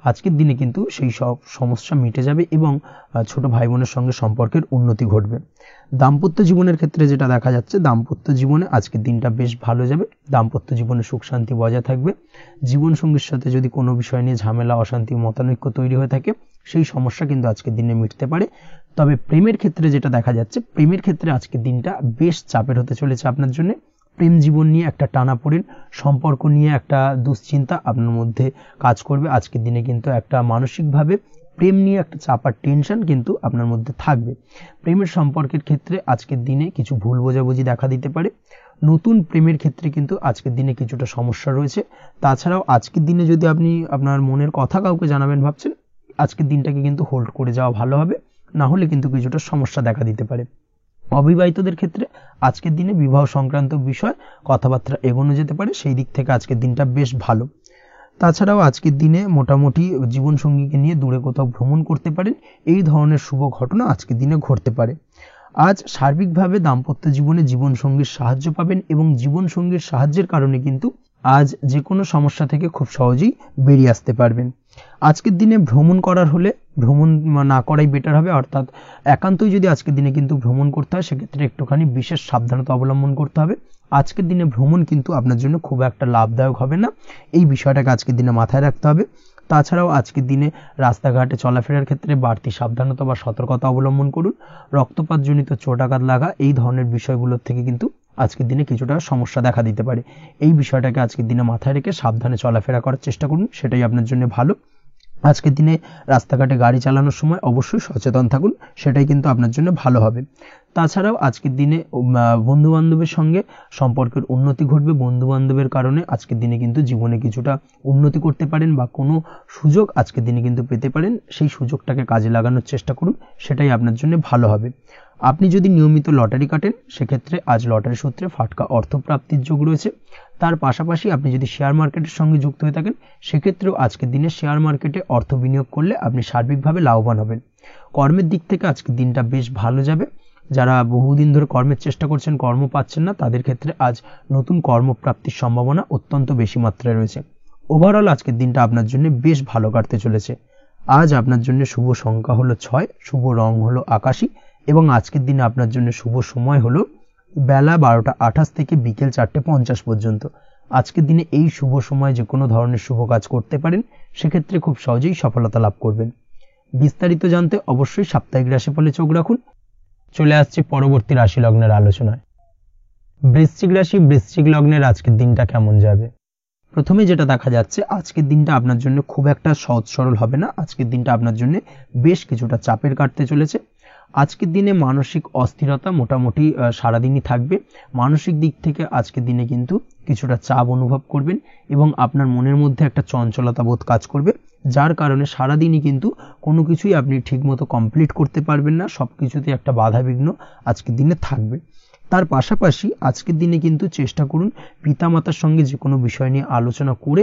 আজকের দিনে কিন্তু সেই সব সমস্যা মিটে যাবে এবং ছোট ভাই বোনের সঙ্গে সম্পর্কের উন্নতি ঘটবে। দাম্পত্য জীবনের ক্ষেত্রে যেটা দেখা যাচ্ছে, দাম্পত্য জীবনে আজকের দিনটা বেশ ভালো যাবে। দাম্পত্য জীবনে সুখ শান্তি বজায় থাকবে। জীবনসঙ্গীর সাথে যদি কোনো বিষয় নিয়ে ঝামেলা অশান্তি মতানৈক্য তৈরি হয়ে থাকে সেই সমস্যা কিন্তু আজকের দিনে মিটতে পারে। তবে প্রেমের ক্ষেত্রে যেটা দেখা যাচ্ছে, প্রেমের ক্ষেত্রে আজকের দিনটা বেশ চাপের হতে চলেছে আপনার জন্য। প্রেম জীবন নিয়ে একটা টানাপোড়েন, সম্পর্ক নিয়ে একটা দুশ্চিন্তা আপনার মধ্যে কাজ করবে। আজকের দিনে কিন্তু একটা মানসিকভাবে প্রেম নিয়ে একটা চাপার টেনশন কিন্তু আপনার মধ্যে থাকবে। প্রেমের সম্পর্কের ক্ষেত্রে আজকের দিনে কিছু ভুল বোঝাবুঝি দেখা দিতে পারে। নতুন প্রেমের ক্ষেত্রে কিন্তু আজকের দিনে কিছুটা সমস্যা রয়েছে। তাছাড়াও আজকের দিনে যদি আপনি আপনার মনের কথা কাউকে জানাবেন ভাবছেন, আজকের দিনটাকে কিন্তু হোল্ড করে যাওয়া ভালো হবে, না হলে কিন্তু কিছুটা সমস্যা দেখা দিতে পারে। অবিবাহিতদের ক্ষেত্রে আজকের দিনে বিবাহ সংক্রান্ত বিষয় কথাবার্তা এগোনো যেতে পারে, সেই দিক থেকে আজকের দিনটা বেশ ভালো। তাছাড়াও আজকের দিনে মোটামুটি জীবনসঙ্গীকে নিয়ে দূরে কোথাও ভ্রমণ করতে পারেন, এই ধরনের শুভ ঘটনা আজকের দিনে ঘটতে পারে। আজ সার্বিকভাবে দাম্পত্য জীবনে জীবনসঙ্গীর সাহায্য পাবেন এবং জীবনসঙ্গীর সাহায্যের কারণে কিন্তু আজ যে কোনো সমস্যা থেকে খুব সহজেই বেরিয়ে আসতে পারবেন। আজকের দিনে ভ্রমণ করার হলে ভ্রমণ না করাই বেটার হবে, অর্থাৎ একান্তই যদি আজকের দিনে কিন্তু ভ্রমণ করতে হয় সেক্ষেত্রে একটুখানি বিশেষ সাবধানতা অবলম্বন করতে হবে। আজকের দিনে ভ্রমণ কিন্তু আপনার জন্য খুব একটা লাভদায়ক হবে না, এই বিষয়টাকে আজকের দিনে মাথায় রাখতে হবে। তাছাড়াও আজকের দিনে রাস্তাঘাটে চলাফেরার ক্ষেত্রে বাড়তি সাবধানতা বা সতর্কতা অবলম্বন করুন। রক্তপাতজনিত চোট আঘাত লাগা এই ধরনের বিষয়গুলোর থেকে কিন্তু আজকের দিনে কিছুটা সমস্যা দেখা দিতে পারে। এই বিষয়টাকে আজকের দিনে মাথায় রেখে সাবধানে চলাফেরা করার চেষ্টা করুন, সেটাই আপনার জন্য ভালো। আজকের দিনে রাস্তাঘাটে গাড়ি চালানোর সময় অবশ্যই সচেতন থাকুন, সেটাই কিন্তু আপনার জন্য ভালো হবে। তাছাড়াও আজকের দিনে বন্ধু বান্ধবের সঙ্গে সম্পর্কের উন্নতি ঘটবে। বন্ধু বান্ধবের কারণে আজকের দিনে কিন্তু জীবনে কিছুটা উন্নতি করতে পারেন বা কোনো সুযোগ আজকের দিনে কিন্তু পেতে পারেন, সেই সুযোগটাকে কাজে লাগানোর চেষ্টা করুন, সেটাই আপনার জন্য ভালো হবে। আপনি যদি নিয়মিত লটারি কাটেন সেক্ষেত্রে আজ লটারি সূত্রে ফাটকা অর্থপ্রাপ্তির যোগ রয়েছে। তার পাশাপাশি আপনি যদি শেয়ার মার্কেটের সঙ্গে যুক্ত হয়ে থাকেন সেক্ষেত্রেও আজকের দিনে শেয়ার মার্কেটে অর্থ বিনিয়োগ করলে আপনি সার্বিকভাবে লাভবান হবেন। কর্মের দিক থেকে আজকের দিনটা বেশ ভালো যাবে। যারা বহুদিন ধরে কর্মের চেষ্টা করছেন, কর্ম পাচ্ছেন না, তাদের ক্ষেত্রে আজ নতুন কর্মপ্রাপ্তির সম্ভাবনা অত্যন্ত বেশি মাত্রায় রয়েছে। ওভারঅল আজকের দিনটা আপনার জন্য বেশ ভালো কাটতে চলেছে। আজ আপনার জন্য শুভ সংখ্যা হলো 6, শুভ রং হলো আকাশী এবং আজকের দিনে আপনার জন্য শুভ সময় হলো বেলা 12:28 থেকে বিকেল 4:50 পর্যন্ত। আজকের দিনে এই শুভ সময় যে কোনো ধরনের শুভ কাজ করতে পারেন, সেক্ষেত্রে খুব সহজেই সফলতা লাভ করবেন। বিস্তারিত জানতে অবশ্যই সাপ্তাহিক রাশিফলে চোখ রাখুন। চলে আসছে পরবর্তী রাশি লগ্নের আলোচনায়। বৃশ্চিক রাশি, বৃশ্চিক লগ্নের আজকের দিনটা কেমন যাবে? প্রথমে যেটা দেখা যাচ্ছে, আজকের দিনটা আপনার জন্য খুব একটা সহজ সরল হবে না। আজকের দিনটা আপনার জন্য বেশ কিছুটা চাপের কাটতে চলেছে। আজকের দিনে মানসিক অস্থিরতা মোটামুটি সারাদিনই থাকবে। মানসিক দিক থেকে আজকের দিনে কিন্তু কিছুটা চাপ অনুভব করবেন এবং আপনার মনের মধ্যে একটা চঞ্চলতা বোধ কাজ করবে, যার কারণে সারাদিনই কিন্তু কোনো কিছুই আপনি ঠিকমতো কমপ্লিট করতে পারবেন না, সব কিছুতে একটা বাধা বিঘ্ন আজকের দিনে থাকবে। তার পাশাপাশি আজকের দিনে কিন্তু চেষ্টা করুন পিতামাতার সঙ্গে যে কোনো বিষয় নিয়ে আলোচনা করে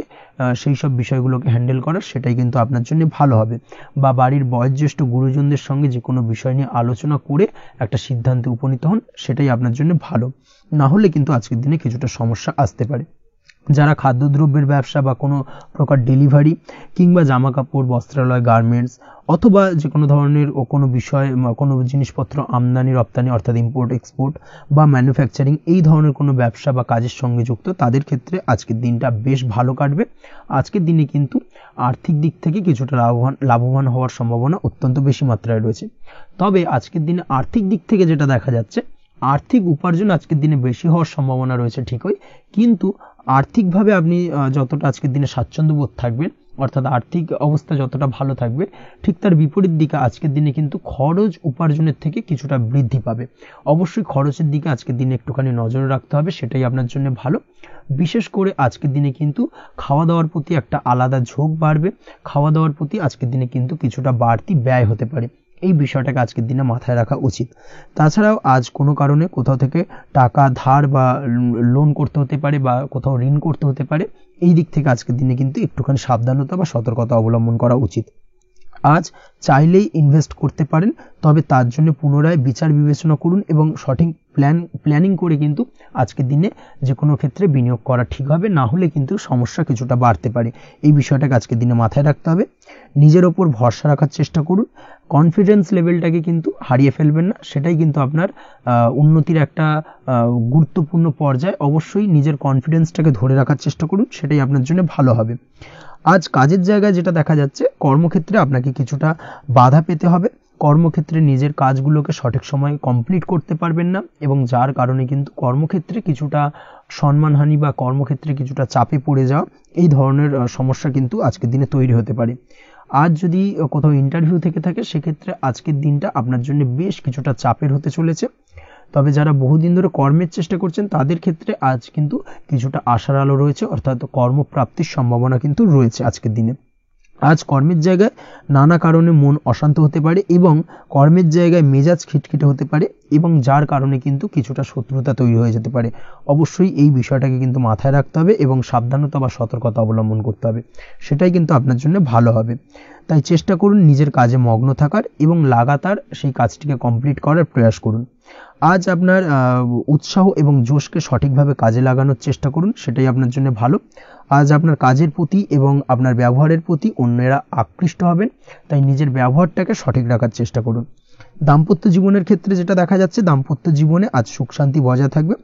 সেই সব বিষয়গুলোকে হ্যান্ডেল করার, সেটাই কিন্তু আপনার জন্য ভালো হবে। বা বাড়ির বয়োজ্যেষ্ঠ গুরুজনদের সঙ্গে যে কোনো বিষয় নিয়ে আলোচনা করে একটা সিদ্ধান্তে উপনীত হন, সেটাই আপনার জন্য ভালো। না হলে কিন্তু আজকের দিনে কিছুটা সমস্যা আসতে পারে। যারা খাদ্যদ্রব্যের ব্যবসা বা কোনো প্রকার ডেলিভারি কিংবা জামা কাপড়, বস্ত্রালয়, গার্মেন্টস অথবা যে কোনো ধরনের কোনো বিষয় কোনো জিনিসপত্র আমদানি রপ্তানি অর্থাৎ ইম্পোর্ট এক্সপোর্ট বা ম্যানুফ্যাকচারিং এই ধরনের কোনো ব্যবসা বা কাজের সঙ্গে যুক্ত, তাদের ক্ষেত্রে আজকের দিনটা বেশ ভালো কাটবে। আজকের দিনে কিন্তু আর্থিক দিক থেকে কিছুটা লাভবান হওয়ার সম্ভাবনা অত্যন্ত বেশি মাত্রায় রয়েছে। তবে আজকের দিনে আর্থিক দিক থেকে যেটা দেখা যাচ্ছে, আর্থিক উপার্জন আজকের দিনে বেশি হওয়ার সম্ভাবনা রয়েছে ঠিকই, কিন্তু আর্থিকভাবে আপনি যতটা আজকের দিনে স্বাচ্ছন্দ্য বোধ থাকবেন, অর্থাৎ আর্থিক অবস্থা যতটা ভালো থাকবে, ঠিক তার বিপরীত দিকে আজকের দিনে কিন্তু খরচ উপার্জনের থেকে কিছুটা বৃদ্ধি পাবে। অবশ্যই খরচের দিকে আজকের দিনে একটুখানি নজর রাখতে হবে, সেটাই আপনার জন্য ভালো। বিশেষ করে আজকের দিনে কিন্তু খাওয়া দাওয়ার প্রতি একটা আলাদা ঝোঁক বাড়বে। খাওয়া দাওয়ার প্রতি আজকের দিনে কিন্তু কিছুটা বাড়তি ব্যয় হতে পারে, এই বিষয়টাকে আজকের দিনে মাথায় রাখা উচিত। তাছাড়াও আজ কোনো কারণে কোথাও থেকে টাকা ধার বা লোন করতে হতে পারে বা কোথাও ঋণ করতে হতে পারে, এই দিক থেকে আজকের দিনে কিন্তু একটুখানি সাবধানতা বা সতর্কতা অবলম্বন করা উচিত। আজ চাইলেই ইনভেস্ট করতে পারেন, তবে তার জন্য পুনরায় বিচার বিবেচনা করুন এবং সঠিক প্ল্যানিং করে কিন্তু আজকের দিনে যে কোনো ক্ষেত্রে বিনিয়োগ করা ঠিক হবে, না হলে কিন্তু সমস্যা কিছুটা বাড়তে পারে। এই বিষয়টাকে আজকের দিনে মাথায় রাখতে হবে। নিজের ওপর ভরসা রাখার চেষ্টা করুন, কনফিডেন্স লেভেলটাকে কিন্তু হারিয়ে ফেলবেন না, সেটাই কিন্তু আপনার উন্নতির একটা গুরুত্বপূর্ণ পর্যায়। অবশ্যই নিজের কনফিডেন্সটাকে ধরে রাখার চেষ্টা করুন, সেটাই আপনার জন্য ভালো হবে। আজ কাজের জায়গায় যেটা দেখা যাচ্ছে, কর্মক্ষেত্রে আপনাকে কিছুটা বাধা পেতে হবে, কর্মক্ষেত্রে নিজের কাজগুলোকে সঠিক সময়ে কমপ্লিট করতে পারবেন না এবং যার কারণে কিন্তু কর্মক্ষেত্রে কিছুটা সম্মানহানি বা কর্মক্ষেত্রে কিছুটা চাপে পড়ে যাওয়া, এই ধরনের সমস্যা কিন্তু আজকের দিনে তৈরি হতে পারে। আজ যদি কোথাও ইন্টারভিউ থেকে থাকে, সেক্ষেত্রে আজকের দিনটা আপনার জন্য বেশ কিছুটা চাপের হতে চলেছে। তবে যারা বহুদিন ধরে কর্মের চেষ্টা করছেন, তাদের ক্ষেত্রে আজ কিন্তু কিছুটা আশার আলো রয়েছে, অর্থাৎ কর্মপ্রাপ্তির সম্ভাবনা কিন্তু রয়েছে আজকের দিনে। আজ কর্মের জায়গায় নানা কারণে মন অশান্ত হতে পারে এবং কর্মের জায়গায় মেজাজ খিটখিটে হতে পারে এবং যার কারণে কিন্তু কিছুটা শত্রুতা তৈরি হয়ে যেতে পারে। অবশ্যই এই বিষয়টাকে কিন্তু মাথায় রাখতে হবে এবং সাবধানতা বা সতর্কতা অবলম্বন করতে হবে, সেটাই কিন্তু আপনার জন্য ভালো হবে। তাই চেষ্টা করুন নিজের কাজে মগ্ন থাকার এবং লাগাতার সেই কাজটিকে কমপ্লিট করার প্রয়াস করুন। আজ আপনার উৎসাহ এবং জোশকে সঠিকভাবে কাজে লাগানোর চেষ্টা করুন, সেটাই আপনার জন্য ভালো। আজ আপনার কাজের প্রতি এবং আপনার ব্যবহারের প্রতি অন্যেরা আকৃষ্ট হবেন, তাই নিজের ব্যবহারটাকে সঠিক রাখার চেষ্টা করুন। দাম্পত্য জীবনের ক্ষেত্রে যেটা দেখা যাচ্ছে, দাম্পত্য জীবনে আজ সুখ শান্তি বজায় থাকবে,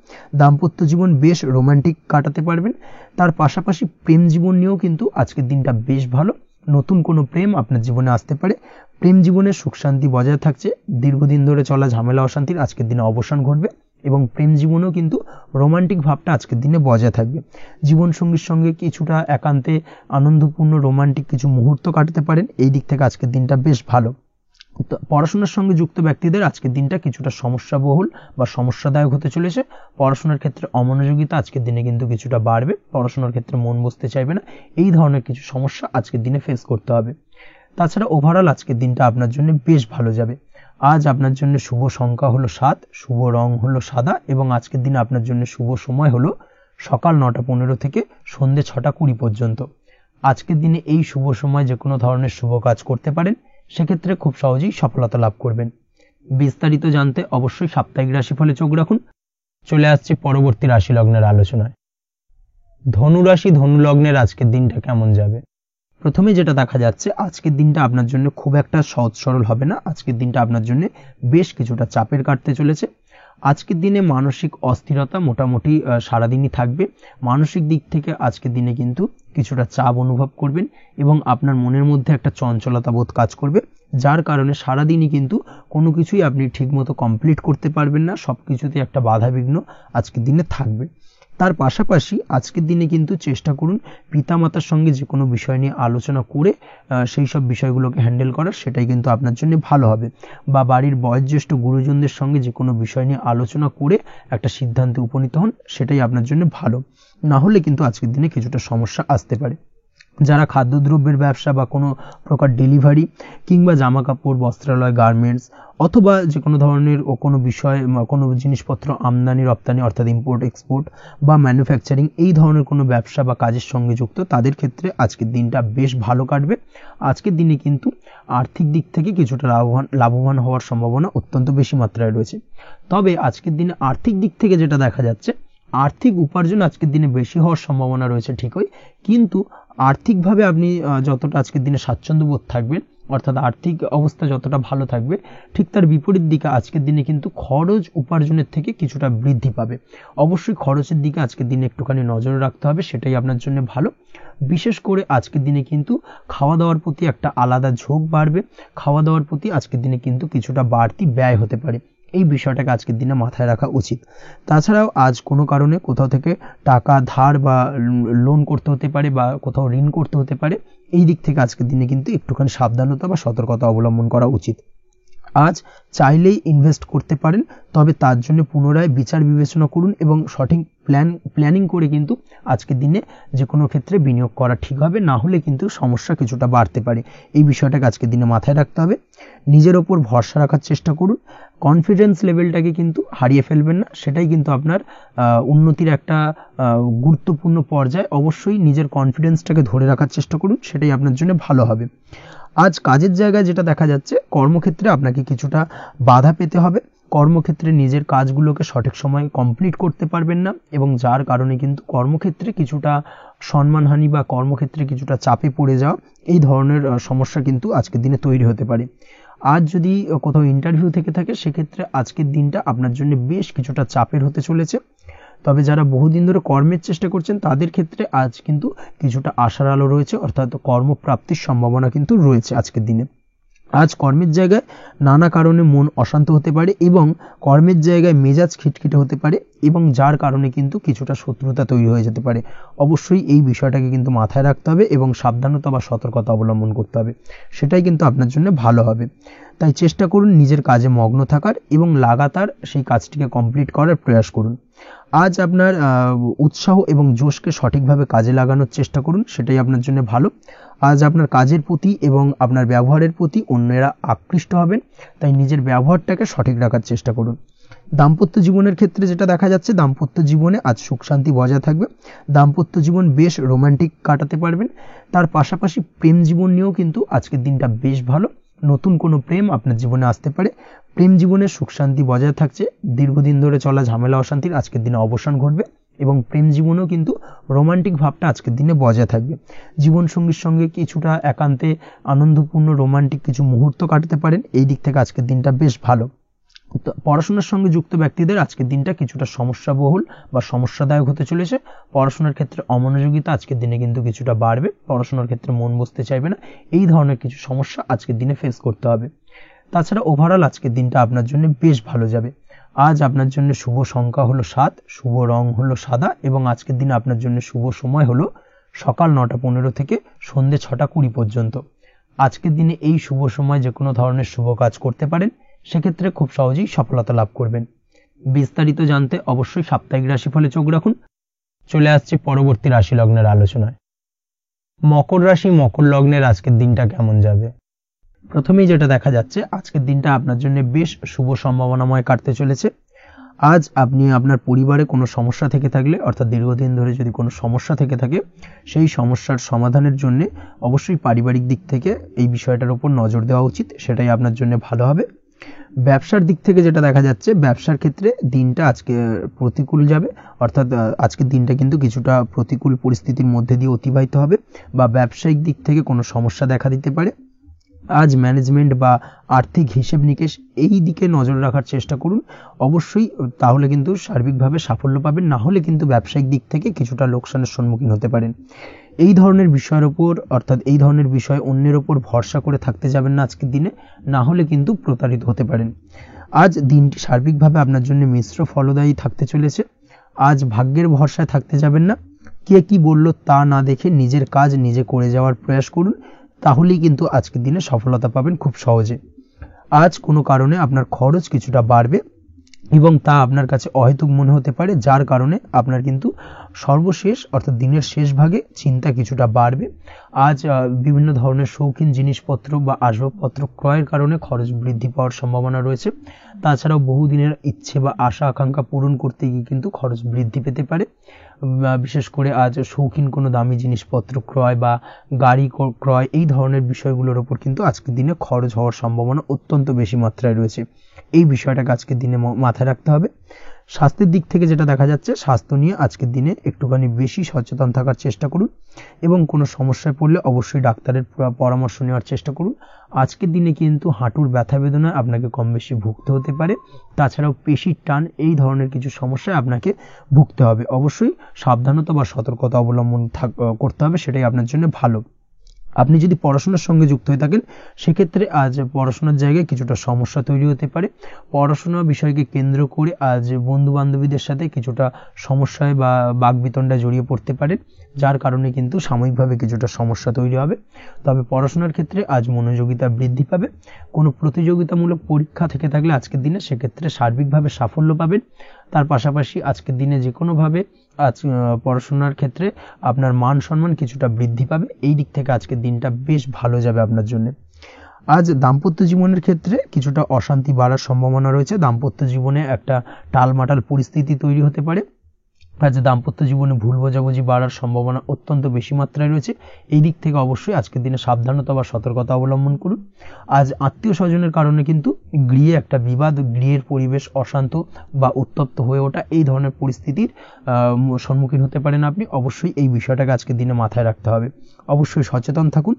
দাম্পত্য জীবন বেশ রোমান্টিক কাটাতে পারবেন। তার পাশাপাশি প্রেম জীবন নিয়েও কিন্তু আজকের দিনটা বেশ ভালো, নতুন কোনো প্রেম আপনার জীবনে আসতে পারে। প্রেম জীবনে সুখ শান্তি বজায় থাকছে, দীর্ঘদিন ধরে চলা ঝামেলা অশান্তির আজকের দিনে অবসান ঘটবে এবং প্রেম জীবনেও কিন্তু রোমান্টিক ভাবটা আজকের দিনে বজায় থাকবে। জীবনসঙ্গীর সঙ্গে কিছুটা একান্তে আনন্দপূর্ণ রোমান্টিক কিছু মুহূর্ত কাটাতে পারেন, এই দিক থেকে আজকের দিনটা বেশ ভালো। পড়াশোনার সঙ্গে যুক্ত ব্যক্তিদের আজকের দিনটা কিছুটা সমস্যাবহুল বা সমস্যাদায়ক হতে চলেছে। পড়াশোনার ক্ষেত্রে অমনোযোগিতা আজকের দিনে কিন্তু কিছুটা বাড়বে, পড়াশোনার ক্ষেত্রে মন বসতে চাইবে না, এই ধরনের কিছু সমস্যা আজকের দিনে ফেস করতে হবে। তাছাড়া ওভারঅল আজকের দিনটা আপনার জন্য বেশ ভালো যাবে। আজ আপনার জন্য শুভ সংখ্যা হলো 7, শুভ রং হলো সাদা এবং আজকের দিনে আপনার জন্য শুভ সময় হলো সকাল 9:15 থেকে সন্ধ্যে 6:20 পর্যন্ত। আজকের দিনে এই শুভ সময় যে কোনো ধরনের শুভ কাজ করতে পারেন, সেক্ষেত্রে খুব সহজেই সফলতা লাভ করবেন। বিস্তারিত জানতে অবশ্যই সাপ্তাহিক রাশিফলে চোখ রাখুন। চলে আসছে পরবর্তী রাশি লগ্নের আলোচনায়। ধনু রাশি ধনু লগ্নের আজকের দিনটা কেমন যাবে? প্রথমে যেটা দেখা যাচ্ছে, আজকের দিনটা আপনার জন্য খুব একটা সহজ সরল হবে না, আজকের দিনটা আপনার জন্য বেশ কিছুটা চাপের কাটতে চলেছে। আজকের দিনে মানসিক অস্থিরতা মোটামুটি সারাদিনই থাকবে। মানসিক দিক থেকে আজকের দিনে কিন্তু কিছুটা চাপ অনুভব করবেন এবং আপনার মনের মধ্যে একটা চঞ্চলতা বোধ কাজ করবে, যার কারণে সারাদিনই কিন্তু কোনো কিছুই আপনি ঠিকমতো কমপ্লিট করতে পারবেন না, সব কিছুতে একটা বাধা বিঘ্ন আজকের দিনে থাকবে। তার পাশাপাশি আজকের দিনে কিন্তু চেষ্টা করুন পিতামাতার সঙ্গে যে কোনো বিষয় নিয়ে আলোচনা করে সেই সব বিষয়গুলোকে হ্যান্ডেল করার, সেটাই কিন্তু আপনার জন্য ভালো হবে। বা বাড়ির বয়োজ্যেষ্ঠ গুরুজনদের সঙ্গে যে কোনো বিষয় নিয়ে আলোচনা করে একটা সিদ্ধান্তে উপনীত হন, সেটাই আপনার জন্য ভালো। না হলে কিন্তু আজকের দিনে কিছুটা সমস্যা আসতে পারে। যারা খাদ্যদ্রব্যের ব্যবসা বা কোনো প্রকার ডেলিভারি কিংবা জামা কাপড়, বস্ত্রালয়, গার্মেন্টস অথবা যে কোনো ধরনের কোনো বিষয় কোনো জিনিসপত্র আমদানি রপ্তানি অর্থাৎ ইম্পোর্ট এক্সপোর্ট বা ম্যানুফ্যাকচারিং, এই ধরনের কোনো ব্যবসা বা কাজের সঙ্গে যুক্ত, তাদের ক্ষেত্রে আজকের দিনটা বেশ ভালো কাটবে। আজকের দিনে কিন্তু আর্থিক দিক থেকে কিছুটা লাভবান হওয়ার সম্ভাবনা অত্যন্ত বেশি মাত্রায় রয়েছে। তবে আজকের দিনে আর্থিক দিক থেকে যেটা দেখা যাচ্ছে, আর্থিক উপার্জন আজকের দিনে বেশি হওয়ার সম্ভাবনা রয়েছে ঠিকই, কিন্তু আর্থিকভাবে আপনি যতটা আজকের দিনে স্বাচ্ছন্দ্য বোধ থাকবেন, অর্থাৎ আর্থিক অবস্থা যতটা ভালো থাকবে, ঠিক তার বিপরীত দিকে আজকের দিনে কিন্তু খরচ উপার্জনের থেকে কিছুটা বৃদ্ধি পাবে। অবশ্যই খরচের দিকে আজকের দিনে একটুখানি নজরে রাখতে হবে, সেটাই আপনার জন্য ভালো। বিশেষ করে আজকের দিনে কিন্তু খাওয়া দাওয়ার প্রতি একটা আলাদা ঝোঁক বাড়বে, খাওয়া দাওয়ার প্রতি আজকের দিনে কিন্তু কিছুটা বাড়তি ব্যয় হতে পারে, এই বিষয়টাকে আজকের দিনে মাথায় রাখা উচিত। তাছাড়াও আজ কোনো কারণে কোথাও থেকে টাকা ধার বা লোন করতে হতে পারে বা কোথাও ঋণ করতে হতে পারে, এই দিক থেকে আজকের দিনে কিন্তু একটুখানি সাবধানতা বা সতর্কতা অবলম্বন করা উচিত। আজ চাইলেই ইনভেস্ট করতে পারেন, তবে তার জন্য পুনরায় বিচার বিবেচনা করুন এবং সঠিক প্ল্যানিং করে কিন্তু আজকের দিনে যে কোনো ক্ষেত্রে বিনিয়োগ করা ঠিক হবে, না হলে কিন্তু সমস্যা কিছুটা বাড়তে পারে। এই বিষয়টাকে আজকের দিনে মাথায় রাখতে হবে। নিজের ওপর ভরসা রাখার চেষ্টা করুন, কনফিডেন্স লেভেলটাকে কিন্তু হারিয়ে ফেলবেন না, সেটাই কিন্তু আপনার উন্নতির একটা গুরুত্বপূর্ণ পর্যায়। অবশ্যই নিজের কনফিডেন্সটাকে ধরে রাখার চেষ্টা করুন, সেটাই আপনার জন্য ভালো হবে। আজ কাজের জায়গায় যেটা দেখা যাচ্ছে, কর্মক্ষেত্রে আপনাকে কিছুটা বাধা পেতে হবে। কর্মক্ষেত্রে নিজের কাজগুলোকে সঠিক সময়ে কমপ্লিট করতে পারবেন না, এবং যার কারণে কিন্তু কর্মক্ষেত্রে কিছুটা সম্মানহানি বা কর্মক্ষেত্রে কিছুটা চাপে পড়ে যাওয়া, এই ধরনের সমস্যা কিন্তু আজকের দিনে তৈরি হতে পারে। আজ যদি কোথাও ইন্টারভিউ থেকে থাকে, সেক্ষেত্রে আজকের দিনটা আপনার জন্য বেশ কিছুটা চাপের হতে চলেছে। তবে যারা বহুদিন ধরে কর্মের চেষ্টা করছেন, তাদের ক্ষেত্রে আজ কিন্তু কিছুটা আশার আলো রয়েছে, অর্থাৎ কর্মপ্রাপ্তির সম্ভাবনা কিন্তু রয়েছে আজকের দিনে। আজ কর্মের জায়গায় নানা কারণে মন অশান্ত হতে পারে, এবং কর্মের জায়গায় মেজাজ খিটখিটে হতে পারে, এবং যার কারণে কিন্তু কিছুটা শত্রুতা তৈরি হয়ে যেতে পারে। অবশ্যই এই বিষয়টাকে কিন্তু মাথায় রাখতে হবে এবং সাবধানতা বা সতর্কতা অবলম্বন করতে হবে, সেটাই কিন্তু আপনার জন্য ভালো হবে। তাই চেষ্টা করুন নিজের কাজে মগ্ন থাকার এবং লাগাতার সেই কাজটিকে কমপ্লিট করার প্রয়াস করুন। আজ আপনার উৎসাহ এবং জোশকে সঠিকভাবে কাজে লাগানোর চেষ্টা করুন, সেটাই আপনার জন্য ভালো। আজ আপনার কাজের প্রতি এবং আপনার ব্যবহারের প্রতি অন্যেরা আকৃষ্ট হবেন, তাই নিজের ব্যবহারটাকে সঠিক রাখার চেষ্টা করুন। দাম্পত্য জীবনের ক্ষেত্রে যেটা দেখা যাচ্ছে, দাম্পত্য জীবনে আজ সুখ শান্তি বজায় থাকবে। দাম্পত্য জীবন বেশ রোমান্টিক কাটাতে পারবেন। তার পাশাপাশি প্রেম জীবন নিয়েও কিন্তু আজকের দিনটা বেশ ভালো। নতুন কোনো প্রেম আপনার জীবনে আসতে পারে। প্রেম জীবনে সুখ শান্তি বজায় থাকছে। দীর্ঘদিন ধরে চলা ঝামেলা অশান্তির আজকের দিনে অবসান ঘটবে, এবং প্রেম জীবনেও কিন্তু রোমান্টিক ভাবটা আজকের দিনে বজায় থাকবে। জীবনসঙ্গীর সঙ্গে কিছুটা একান্তে আনন্দপূর্ণ রোমান্টিক কিছু মুহূর্ত কাটাতে পারেন। এই দিক থেকে আজকের দিনটা বেশ ভালো। পড়াশোনার সঙ্গে যুক্ত ব্যক্তিদের আজকের দিনটা কিছুটা সমস্যাবহুল বা সমস্যাদায়ক হতে চলেছে। পড়াশোনার ক্ষেত্রে অমনোযোগিতা আজকের দিনে কিন্তু কিছুটা বাড়বে। পড়াশোনার ক্ষেত্রে মন বসতে চাইবে না। এই ধরনের কিছু সমস্যা আজকের দিনে ফেস করতে হবে। তাছাড়া ওভারঅল আজকের দিনটা আপনার জন্য বেশ ভালো যাবে। আজ আপনার জন্য শুভ সংখ্যা হলো 7, শুভ রং হলো সাদা, এবং আজকের দিনে আপনার জন্য শুভ সময় হলো সকাল 9:15 থেকে সন্ধ্যে 6:20 পর্যন্ত। আজকের দিনে এই শুভ সময় যে কোনো ধরনের শুভ কাজ করতে পারেন, সেক্ষেত্রে খুব সহজেই সফলতা লাভ করবেন। বিস্তারিত জানতে অবশ্যই সাপ্তাহিক রাশিফলে চোখ রাখুন। চলে আসছে পরবর্তী রাশি লগ্নের আলোচনায়। মকর রাশি, মকর লগ্নের আজকের দিনটা কেমন যাবে? প্রথমেই যেটা দেখা যাচ্ছে, আজকের দিনটা আপনার জন্য বেশ শুভ সম্ভাবনাময় কাটতে চলেছে। আজ আপনি আপনার পরিবারে কোনো সমস্যা থেকে থাকলে, অর্থাৎ দীর্ঘদিন ধরে যদি কোনো সমস্যা থেকে থাকে, সেই সমস্যার সমাধানের জন্য অবশ্যই পারিবারিক দিক থেকে এই বিষয়টার উপর নজর দেওয়া উচিত, সেটাই আপনার জন্য ভালো হবে। ব্যবসার দিক থেকে যেটা দেখা যাচ্ছে, ব্যবসার ক্ষেত্রে দিনটা আজকে প্রতিকূল যাবে, অর্থাৎ আজকের দিনটা কিন্তু কিছুটা প্রতিকূল পরিস্থিতির মধ্যে দিয়ে অতিবাহিত হবে, বা ব্যবসায়িক দিক থেকে কোনো সমস্যা দেখা দিতে পারে। আজ ম্যানেজমেন্ট বা আর্থিক হিসেব নিকেশ এই দিকে নজর রাখার চেষ্টা করুন অবশ্যই, তাহলে কিন্তু সার্বিকভাবে সাফল্য পাবেন। না হলে কিন্তু ব্যবসায়িক দিক থেকে কিছুটা লোকসানের সম্মুখীন হতে পারেন। এই ধরনের বিষয়ের উপর, অর্থাৎ এই ধরনের বিষয় অন্যের উপর ভরসা করে থাকতে যাবেন না আজকের দিনে, না হলে কিন্তু প্রতারিত হতে পারেন। আজ দিনটি সার্বিকভাবে আপনার জন্য মিশ্র ফলদায়ী থাকতে চলেছে। আজ ভাগ্যের ভরসায় থাকতে যাবেন না। কে কি বলল তা না দেখে নিজের কাজ নিজে করে যাওয়ার প্রয়াস করুন, তাহলেই কিন্তু আজকের দিনে সফলতা পাবেন খুব সহজে। আজ কোনো কারণে আপনার খরচ কিছুটা বাড়বে, এবং তা আপনার কাছে অহেতুক মনে হতে পারে, যার কারণে আপনার কিন্তু সর্বশেষ অর্থাৎ দিনের শেষ ভাগে চিন্তা কিছুটা বাড়বে। আজ বিভিন্ন ধরনের শৌখিন জিনিসপত্র বা আসবাবপত্র ক্রয়ের কারণে খরচ বৃদ্ধি পাওয়ার সম্ভাবনা রয়েছে। তাছাড়াও বহুদিনের ইচ্ছে বা আশা আকাঙ্ক্ষা পূরণ করতে গিয়ে কিন্তু খরচ বৃদ্ধি পেতে পারে। বিশেষ করে আজ শৌখিন কোনো দামি জিনিসপত্র ক্রয় বা গাড়ি ক্রয়, এই ধরনের বিষয়গুলোর উপর কিন্তু আজকের দিনে খরচ হওয়ার সম্ভাবনা অত্যন্ত বেশি মাত্রায় রয়েছে। এই বিষয়টাকে আজকের দিনে মাথায় রাখতে হবে। স্বাস্থ্যের দিক থেকে যেটা দেখা যাচ্ছে, স্বাস্থ্য নিয়ে আজকের দিনে একটুখানি বেশি সচেতন থাকার চেষ্টা করুন, এবং কোনো সমস্যায় পড়লে অবশ্যই ডাক্তারের পরামর্শ নেওয়ার চেষ্টা করুন। আজকের দিনে কিন্তু হাঁটুর ব্যথা বেদনায় আপনাকে কম বেশি ভুগতে হতে পারে। তাছাড়াও পেশির টান, এই ধরনের কিছু সমস্যায় আপনাকে ভুগতে হবে। অবশ্যই সাবধানতা বা সতর্কতা অবলম্বন করতে হবে, সেটাই আপনার জন্য ভালো। আপনি যদি পড়াশোনার সঙ্গে যুক্ত হয়ে থাকেন, সেক্ষেত্রে আজ পড়াশোনার জায়গায় কিছুটা সমস্যা তৈরি হতে পারে। পড়াশোনা বিষয়কে কেন্দ্র করে আজ বন্ধু বান্ধবীদের সাথে কিছুটা সমস্যায় বা বাকবিতণ্ডায় জড়িয়ে পড়তে পারেন, যার কারণে কিন্তু সাময়িকভাবে কিছুটা সমস্যা তৈরি হবে। তবে পড়াশোনার ক্ষেত্রে আজ মনোযোগিতা বৃদ্ধি পাবে। কোনো প্রতিযোগিতামূলক পরীক্ষা থেকে থাকলে আজকের দিনে সেক্ষেত্রে সার্বিকভাবে সাফল্য পাবেন। তার পাশাপাশি আজকের দিনে যে কোনোভাবে আজ পড়াশোনার ক্ষেত্রে আপনার মান সম্মান কিছুটা বৃদ্ধি পাবে। এই দিক থেকে আজকের দিনটা বেশ ভালো যাবে আপনার জন্য। আজ দাম্পত্য জীবনের ক্ষেত্রে কিছুটা অশান্তি বাড়ার সম্ভাবনা রয়েছে। দাম্পত্য জীবনে একটা টালমাটাল পরিস্থিতি তৈরি হতে পারে। আজ দাম্পত্য জীবনে ভুল বোঝাবুঝি বাড়ার সম্ভাবনা অত্যন্ত বেশি মাত্রায় রয়েছে। এই দিক থেকে অবশ্যই আজকের দিনে সাবধানতা বা সতর্কতা অবলম্বন করুন। আজ আত্মীয় স্বজনের কারণে কিন্তু গৃহে একটা বিবাদ, গৃহের পরিবেশ অশান্ত বা উত্তপ্ত হয়ে ওঠা, এই ধরনের পরিস্থিতির সম্মুখীন হতে পারেন আপনি। অবশ্যই এই বিষয়টাকে আজকের দিনে মাথায় রাখতে হবে। অবশ্যই সচেতন থাকুন।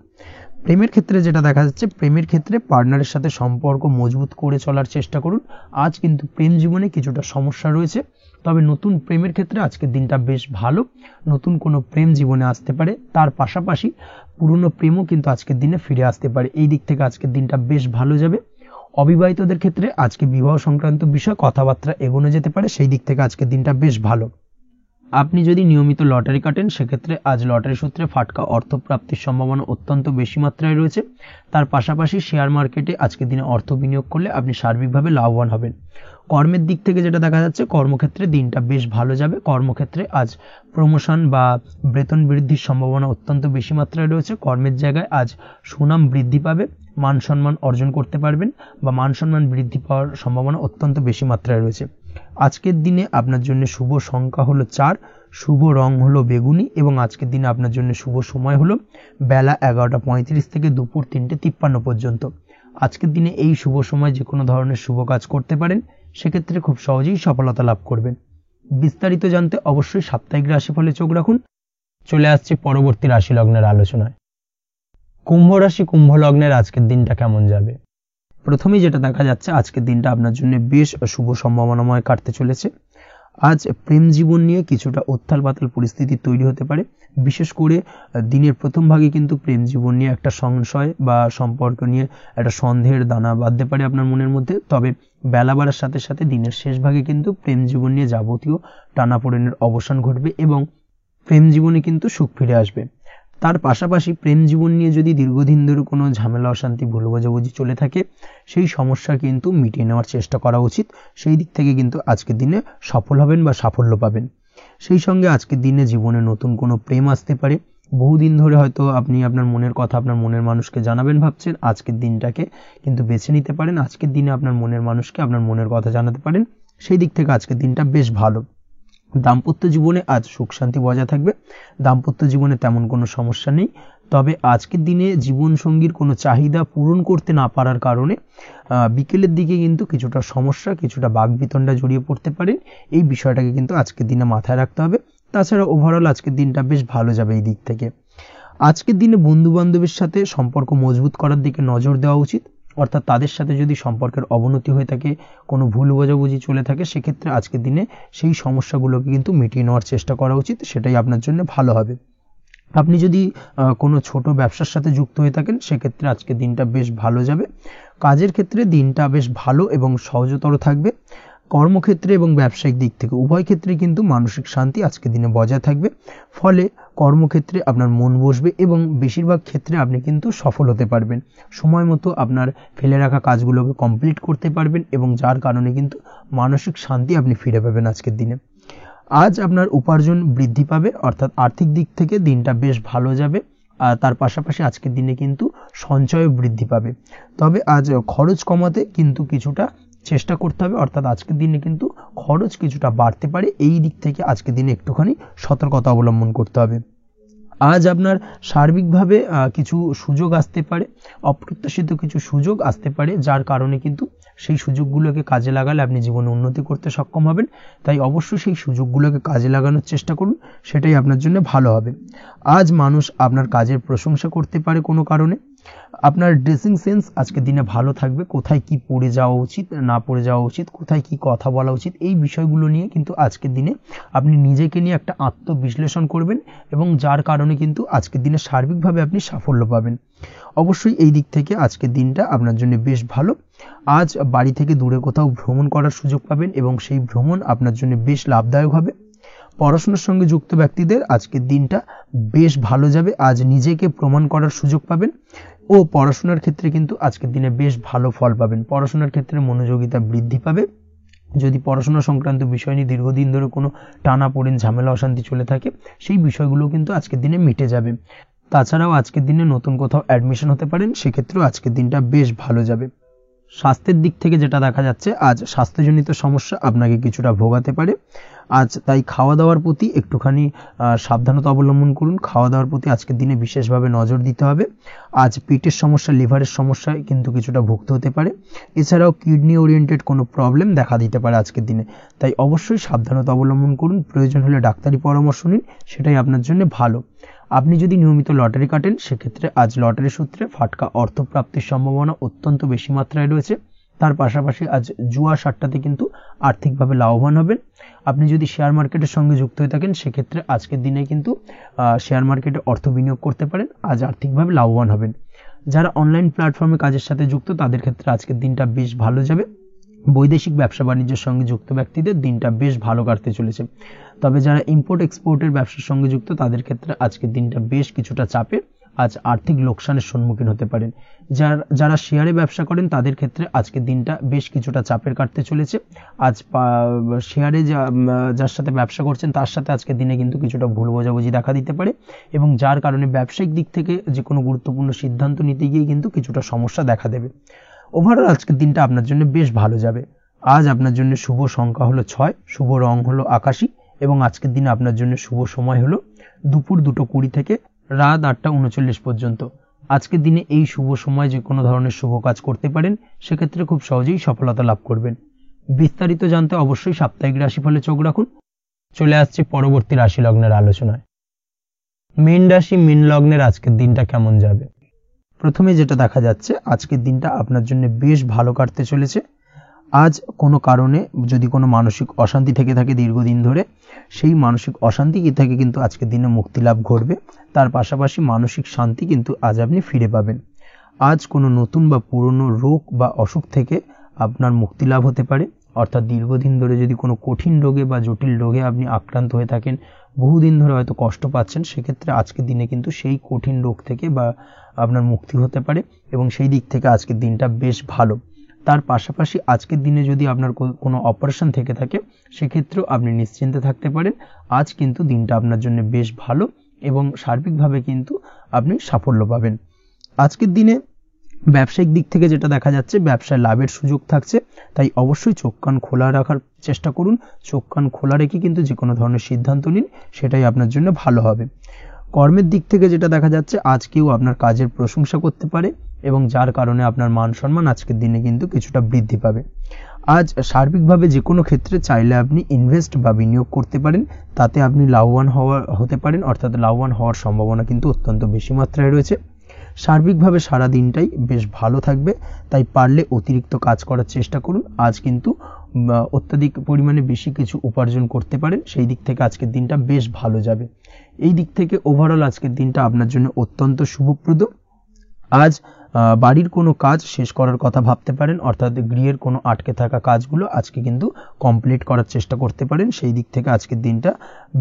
প্রেমের ক্ষেত্রে যেটা দেখা যাচ্ছে, প্রেমের ক্ষেত্রে পার্টনারের সাথে সম্পর্ক মজবুত করে চলার চেষ্টা করুন। আজ কিন্তু প্রেম জীবনে কিছুটা সমস্যা রয়েছে, তবে নতুন প্রেমের ক্ষেত্রে আজকের দিনটা বেশ ভালো। নতুন কোনো প্রেম জীবনে আসতে পারে, তার পাশাপাশি পুরনো প্রেমও কিন্তু আজকের দিনে ফিরে আসতে পারে। এই দিক থেকে আজকের দিনটা বেশ ভালো যাবে। অবিবাহিতদের ক্ষেত্রে আজকে বিবাহ সংক্রান্ত বিষয় কথাবার্তা এগোনো যেতে পারে, সেই দিক থেকে আজকের দিনটা বেশ ভালো। আপনি যদি নিয়মিত লটারি কাটেন, সেক্ষেত্রে আজ লটারি সূত্রে ফাটকা অর্থপ্রাপ্তির সম্ভাবনা অত্যন্ত বেশি মাত্রায় রয়েছে। তার পাশাপাশি শেয়ার মার্কেটে আজকের দিনে অর্থ বিনিয়োগ করলে আপনি সার্বিকভাবে লাভবান হবেন। কর্মের দিক থেকে যেটা দেখা যাচ্ছে, কর্মক্ষেত্রে দিনটা বেশ ভালো যাবে। কর্মক্ষেত্রে আজ প্রমোশন বা বেতন বৃদ্ধির সম্ভাবনা অত্যন্ত বেশি মাত্রায় রয়েছে। কর্মের জায়গায় আজ সুনাম বৃদ্ধি পাবে, মান সম্মান অর্জন করতে পারবেন বা মান সম্মান বৃদ্ধি পাওয়ার সম্ভাবনা অত্যন্ত বেশি মাত্রায় রয়েছে। আজকের দিনে আপনার জন্য শুভ সংখ্যা হলো 4, শুভ রং হলো বেগুনি এবং আজকের দিনে আপনার জন্য শুভ সময় হলো বেলা 11:35 থেকে দুপুর 3:53 পর্যন্ত। আজকের দিনে এই শুভ সময় যে কোনো ধরনের শুভ কাজ করতে পারেন, সেক্ষেত্রে খুব সহজেই সফলতা লাভ করবেন। বিস্তারিত জানতে অবশ্যই সাপ্তাহিক রাশিফলে চোখ রাখুন। চলে আসছে পরবর্তী রাশি লগ্নের আলোচনায়। কুম্ভ রাশি, কুম্ভ লগ্নের আজকের দিনটা কেমন যাবে? প্রথমেই যেটা দেখা যাচ্ছে, আজকের দিনটা আপনার জন্য বেশ শুভ সম্ভাবনাময় কাটতে চলেছে। আজ প্রেম জীবন নিয়ে কিছুটা উত্থাল পাতাল পরিস্থিতি তৈরি হতে পারে। বিশেষ করে দিনের প্রথম ভাগে কিন্তু প্রেম জীবন নিয়ে একটা সংশয় বা সম্পর্ক নিয়ে একটা সন্দেহের দানা বাঁধতে পারে আপনার মনের মধ্যে। তবে বেলা বাড়ার সাথে সাথে দিনের শেষ ভাগে কিন্তু প্রেম জীবন নিয়ে যাবতীয় টানাপোড়েনের অবসান ঘটবে এবং প্রেম জীবনে কিন্তু সুখ ফিরে আসবে। তার পাশাপাশি প্রেম জীবন নিয়ে যদি দীর্ঘদিন ধরে কোনো ঝামেলা অশান্তি ভুল বোঝাবুঝি চলে থাকে, সেই সমস্যা কিন্তু মিটিয়ে নেওয়ার চেষ্টা করা উচিত। সেই দিক থেকে কিন্তু আজকের দিনে সফল হবেন বা সাফল্য পাবেন। সেই সঙ্গে আজকের দিনে জীবনে নতুন কোনো প্রেম আসতে পারে। বহুদিন ধরে হয়তো আপনি আপনার মনের কথা আপনার মনের মানুষকে জানাবেন ভাবছেন, আজকের দিনটাকে কিন্তু বেছে নিতে পারেন। আজকের দিনে আপনার মনের মানুষকে আপনার মনের কথা জানাতে পারেন। সেই দিক থেকে আজকের দিনটা বেশ ভালো। দাম্পত্য জীবনে আজ সুখ শান্তি বজায় থাকবে। দাম্পত্য জীবনে তেমন কোনো সমস্যা নেই। তবে আজকের দিনে জীবন সঙ্গীর কোনো চাহিদা পূরণ করতে না পারার কারণে বিকেলের দিকে কিন্তু কিছুটা সমস্যা, কিছুটা বাকবিতণ্ডা জড়িয়ে পড়তে পারে। এই বিষয়টাকে কিন্তু আজকের দিনে মাথায় রাখতে হবে। তাছাড়া ওভারঅল আজকের দিনটা বেশ ভালো যাবে এই দিক থেকে। আজকের দিনে বন্ধু বান্ধবের সাথে সম্পর্ক মজবুত করার দিকে নজর দেওয়া উচিত। অর্থাৎ তাদের সাথে যদি সম্পর্কের অবনতি হয়ে থাকে, কোনো ভুল বোঝাবুঝি চলে থাকে, সেক্ষেত্রে আজকের দিনে সেই সমস্যাগুলোকে কিন্তু মিটিয়ে নেওয়ার চেষ্টা করা উচিত। সেটাই আপনার জন্য ভালো হবে। আপনি যদি কোনো ছোট ব্যবসার সাথে যুক্ত হয়ে থাকেন, সেক্ষেত্রে আজকের দিনটা বেশ ভালো যাবে। কাজের ক্ষেত্রে দিনটা বেশ ভালো এবং সহজতর থাকবে। কর্মক্ষেত্রে এবং ব্যবসায়িক দিক থেকে উভয় ক্ষেত্রে কিন্তু মানসিক শান্তি আজকের দিনে বজায় থাকবে। ফলে কর্মক্ষেত্রে আপনার মন বসবে এবং বেশিরভাগ ক্ষেত্রে আপনি কিন্তু সফল হতে পারবেন। সময় মতো আপনার ফেলে রাখা কাজগুলোকে কমপ্লিট করতে পারবেন এবং যার কারণে কিন্তু মানসিক শান্তি আপনি ফিরে পাবেন আজকের দিনে। আজ আপনার উপার্জন বৃদ্ধি পাবে, অর্থাৎ আর্থিক দিক থেকে দিনটা বেশ ভালো যাবে। আর তার পাশাপাশি আজকের দিনে কিন্তু সঞ্চয় বৃদ্ধি পাবে। তবে আজ খরচ কমাতে কিন্তু কিছুটা চেষ্টা করতে হবে, অর্থাৎ আজকের দিনে কিন্তু খরচ কিছুটা বাড়তে পারে। এই দিক থেকে আজকের দিনে একটুখানি সতর্কতা অবলম্বন করতে হবে। আজ আপনার সার্বিকভাবে কিছু সুযোগ আসতে পারে, অপ্রত্যাশিত কিছু সুযোগ আসতে পারে, যার কারণে কিন্তু সেই সুযোগগুলোকে কাজে লাগালে আপনি জীবনে উন্নতি করতে সক্ষম হবেন। তাই অবশ্যই সেই সুযোগগুলোকে কাজে লাগানোর চেষ্টা করুন, সেটাই আপনার জন্য ভালো হবে। আজ মানুষ আপনার কাজের প্রশংসা করতে পারে কোনো কারণে। আপনার ড্রেসিং সেন্স আজকের দিনে ভালো থাকবে। কোথায় কি পরে যাওয়া উচিত, না পরে যাওয়া উচিত, কোথায় কি কথা বলা উচিত, এই বিষয়গুলো নিয়ে কিন্তু আজকের দিনে আপনি নিজেকে নিয়ে একটা আত্মবিশ্লেষণ করবেন এবং যার কারণে কিন্তু আজকের দিনে সার্বিকভাবে আপনি সাফল্য পাবেন। অবশ্যই এই দিক থেকে আজকের দিনটা আপনার জন্য বেশ ভালো। আজ বাড়ি থেকে দূরে কোথাও ভ্রমণ করার সুযোগ পাবেন এবং সেই ভ্রমণ আপনার জন্য বেশ লাভদায়ক হবে। পড়াশোনার সঙ্গে যুক্ত ব্যক্তিদের আজকের দিনটা বেশ ভালো যাবে। আজ নিজেকে প্রমাণ করার সুযোগ পাবেন ও পড়াশোনার ক্ষেত্রে কিন্তু আজকের দিনে বেশ ভালো ফল পাবেন। পড়াশোনার ক্ষেত্রে মনোযোগিতা বৃদ্ধি পাবে। যদি পড়াশোনা সংক্রান্ত বিষয় নিয়ে দীর্ঘদিন ধরে কোনো টানাপোড়েন ঝামেলা অশান্তি চলে থাকে, সেই বিষয়গুলো কিন্তু আজকের দিনে মিটে যাবে। তাছাড়াও আজকের দিনে নতুন কোথাও অ্যাডমিশন হতে পারেন, সেক্ষেত্রেও আজকের দিনটা বেশ ভালো যাবে। স্বাস্থ্যের দিক থেকে যেটা দেখা যাচ্ছে, আজ স্বাস্থ্যজনিত সমস্যা আপনাকে কিছুটা ভোগাতে পারে। আজ তাই খাওয়া দাওয়ার প্রতি একটুখানি সাবধানতা অবলম্বন করুন। খাওয়া দাওয়ার প্রতি আজকের দিনে বিশেষভাবে নজর দিতে হবে। আজ পেটের সমস্যা, লিভারের সমস্যায় কিন্তু কিছুটা ভুগতে হতে পারে। এছাড়াও কিডনি ওরিয়েন্টেড কোনো প্রবলেম দেখা দিতে পারে আজকের দিনে, তাই অবশ্যই সাবধানতা অবলম্বন করুন। প্রয়োজন হলে ডাক্তারি পরামর্শ নিন, সেটাই আপনার জন্য ভালো। আপনি যদি নিয়মিত লটারি কাটেন, সেক্ষেত্রে আজ লটারি সূত্রে ফাটকা অর্থপ্রাপ্তির সম্ভাবনা অত্যন্ত বেশি মাত্রায় রয়েছে। তার পাশাপাশি আজ জুয়া সাট্টাতে কিন্তু আর্থিকভাবে লাভবান হবেন। আপনি যদি শেয়ার মার্কেটের সঙ্গে যুক্ত হয়ে থাকেন, সেক্ষেত্রে আজকের দিনে কিন্তু শেয়ার মার্কেটে অর্থ বিনিয়োগ করতে পারেন, আজ আর্থিকভাবে লাভবান হবেন। যারা অনলাইন প্ল্যাটফর্মে কাজের সাথে যুক্ত, তাদের ক্ষেত্রে আজকের দিনটা বেশ ভালো যাবে। বৈদেশিক ব্যবসা বাণিজ্যের সঙ্গে যুক্ত ব্যক্তিদের দিনটা বেশ ভালো কাটতে চলেছে। তবে যারা ইম্পোর্ট এক্সপোর্টের ব্যবসার সঙ্গে যুক্ত, তাদের ক্ষেত্রে আজকের দিনটা বেশ কিছুটা চাপের। আজ আর্থিক লোকসানের সম্মুখীন হতে পারেন। যারা শেয়ারে ব্যবসা করেন, তাদের ক্ষেত্রে আজকের দিনটা বেশ কিছুটা চাপের কাটতে চলেছে। আজ শেয়ারে যার সাথে ব্যবসা করছেন, তার সাথে আজকের দিনে কিন্তু কিছুটা ভুল বোঝাবুঝি দেখা দিতে পারে, এবং যার কারণে ব্যবসায়িক দিক থেকে যে কোনো গুরুত্বপূর্ণ সিদ্ধান্ত নিতে গিয়ে কিন্তু কিছুটা সমস্যা দেখা দেবে। ওভারঅল আজকের দিনটা আপনার জন্য বেশ ভালো যাবে। আজ আপনার জন্য শুভ সংখ্যা হলো 6, শুভ রং হলো আকাশী, এবং আজকের দিনে আপনার জন্য শুভ সময় হলো দুপুর 2:20 থেকে রাত 8:39 পর্যন্ত। আজকের দিনে এই শুভ সময় যে কোনো ধরনের শুভ কাজ করতে পারেন, সেক্ষেত্রে খুব সহজেই সফলতা লাভ করবেন। বিস্তারিত জানতে অবশ্যই সাপ্তাহিক রাশিফলে চোখ রাখুন। চলে আসছে পরবর্তী রাশি লগ্নের আলোচনায়। মীন রাশি, মীন লগ্নের আজকের দিনটা কেমন যাবে? প্রথমে যেটা দেখা যাচ্ছে, আজকের দিনটা আপনার জন্য বেশ ভালো কাটতে চলেছে। আজ কোনো কারণে যদি কোনো মানসিক অশান্তি থেকে থাকে দীর্ঘদিন ধরে, সেই মানসিক অশান্তি থেকে কিন্তু আজকের দিনে মুক্তি লাভ ঘটবে। তার পাশাপাশি মানসিক শান্তি কিন্তু আজ আপনি ফিরে পাবেন। আজ কোনো নতুন বা পুরনো রোগ বা অসুখ থেকে আপনার মুক্তি লাভ হতে পারে। অর্থাৎ দীর্ঘদিন ধরে যদি কোনো কঠিন রোগে বা জটিল রোগে আপনি আক্রান্ত হয়ে থাকেন, বহুদিন ধরে হয়তো কষ্ট পাচ্ছেন, সেক্ষেত্রে আজকের দিনে কিন্তু সেই কঠিন রোগ থেকে বা আপনার মুক্তি হতে পারে, এবং সেই দিক থেকে আজকের দিনটা বেশ ভালো। তার পাশাপাশি আজকের দিনে যদি আপনার কোনো অপারেশন থেকে থাকে, সেক্ষেত্রেও আপনি নিশ্চিন্তে থাকতে পারেন। আজ কিন্তু দিনটা আপনার জন্য বেশ ভালো, এবং সার্বিকভাবে কিন্তু আপনি সাফল্য পাবেন। আজকের দিনে ব্যবসায়িক দিক থেকে যেটা দেখা যাচ্ছে, ব্যবসায় লাভের সুযোগ থাকছে, তাই অবশ্যই চোখ কান খোলা রাখার চেষ্টা করুন। চোখ কান খোলা রেখে কিন্তু যে কোনো ধরনের সিদ্ধান্ত নিন, সেটাই আপনার জন্য ভালো হবে। কর্মের দিক থেকে যেটা দেখা যাচ্ছে, আজ কেউ আপনার কাজের প্রশংসা করতে পারে, এবং যার কারণে আপনার মান সম্মান আজকের দিনে কিন্তু কিছুটা বৃদ্ধি পাবে। আজ সার্বিকভাবে যে কোনো ক্ষেত্রে চাইলে আপনি ইনভেস্ট বা বিনিয়োগ করতে পারেন, তাতে আপনি লাভবান হতে পারেন। অর্থাৎ লাভবান হওয়ার সম্ভাবনা কিন্তু অত্যন্ত বেশি মাত্রায় রয়েছে। সার্বিকভাবে সারা দিনটাই বেশ ভালো থাকবে, তাই পারলে অতিরিক্ত কাজ করার চেষ্টা করুন। আজ কিন্তু অত্যাধিক পরিমাণে বেশি কিছু উপার্জন করতে পারেন, সেই দিক থেকে আজকের দিনটা বেশ ভালো যাবে। এই দিক থেকে ওভারঅল আজকের দিনটা আপনার জন্য অত্যন্ত শুভপ্রদ। আজ বাড়ির কোনো কাজ শেষ করার কথা ভাবতে পারেন, অর্থাৎ গৃহের কোনো আটকে থাকা কাজগুলো আজকে কিন্তু কমপ্লিট করার চেষ্টা করতে পারেন। সেই দিক থেকে আজকের দিনটা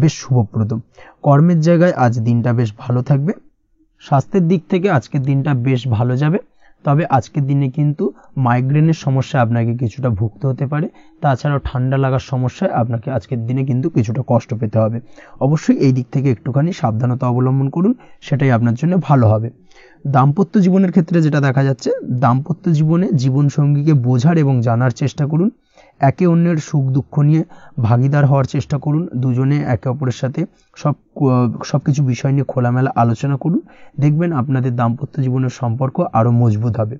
বেশ শুভপ্রদ। কর্মের জায়গায় আজ দিনটা বেশ ভালো থাকবে। স্বাস্থ্যের দিক থেকে আজকের দিনটা বেশ ভালো যাবে, তবে আজকের দিনে কিন্তু মাইগ্রেনের সমস্যা আপনাকে কিছুটা ভুগতে হতে পারে। তাছাড়াও ঠান্ডা লাগার সমস্যায় আপনাকে আজকের দিনে কিন্তু কিছুটা কষ্ট পেতে হবে। অবশ্যই এই দিক থেকে একটুখানি সাবধানতা অবলম্বন করুন, সেটাই আপনার জন্য ভালো হবে। দাম্পত্য জীবনের ক্ষেত্রে যেটা দেখা যাচ্ছে, দাম্পত্য জীবনে জীবনসঙ্গীকে বোঝার এবং জানার চেষ্টা করুন। একে অন্যের সুখ দুঃখ নিয়ে ভাগিদার হওয়ার চেষ্টা করুন। দুজনে একে অপরের সাথে সবকিছু বিষয় নিয়ে খোলামেলা আলোচনা করুন। দেখবেন আপনাদের দাম্পত্য জীবনের সম্পর্ক আরো মজবুত হবে।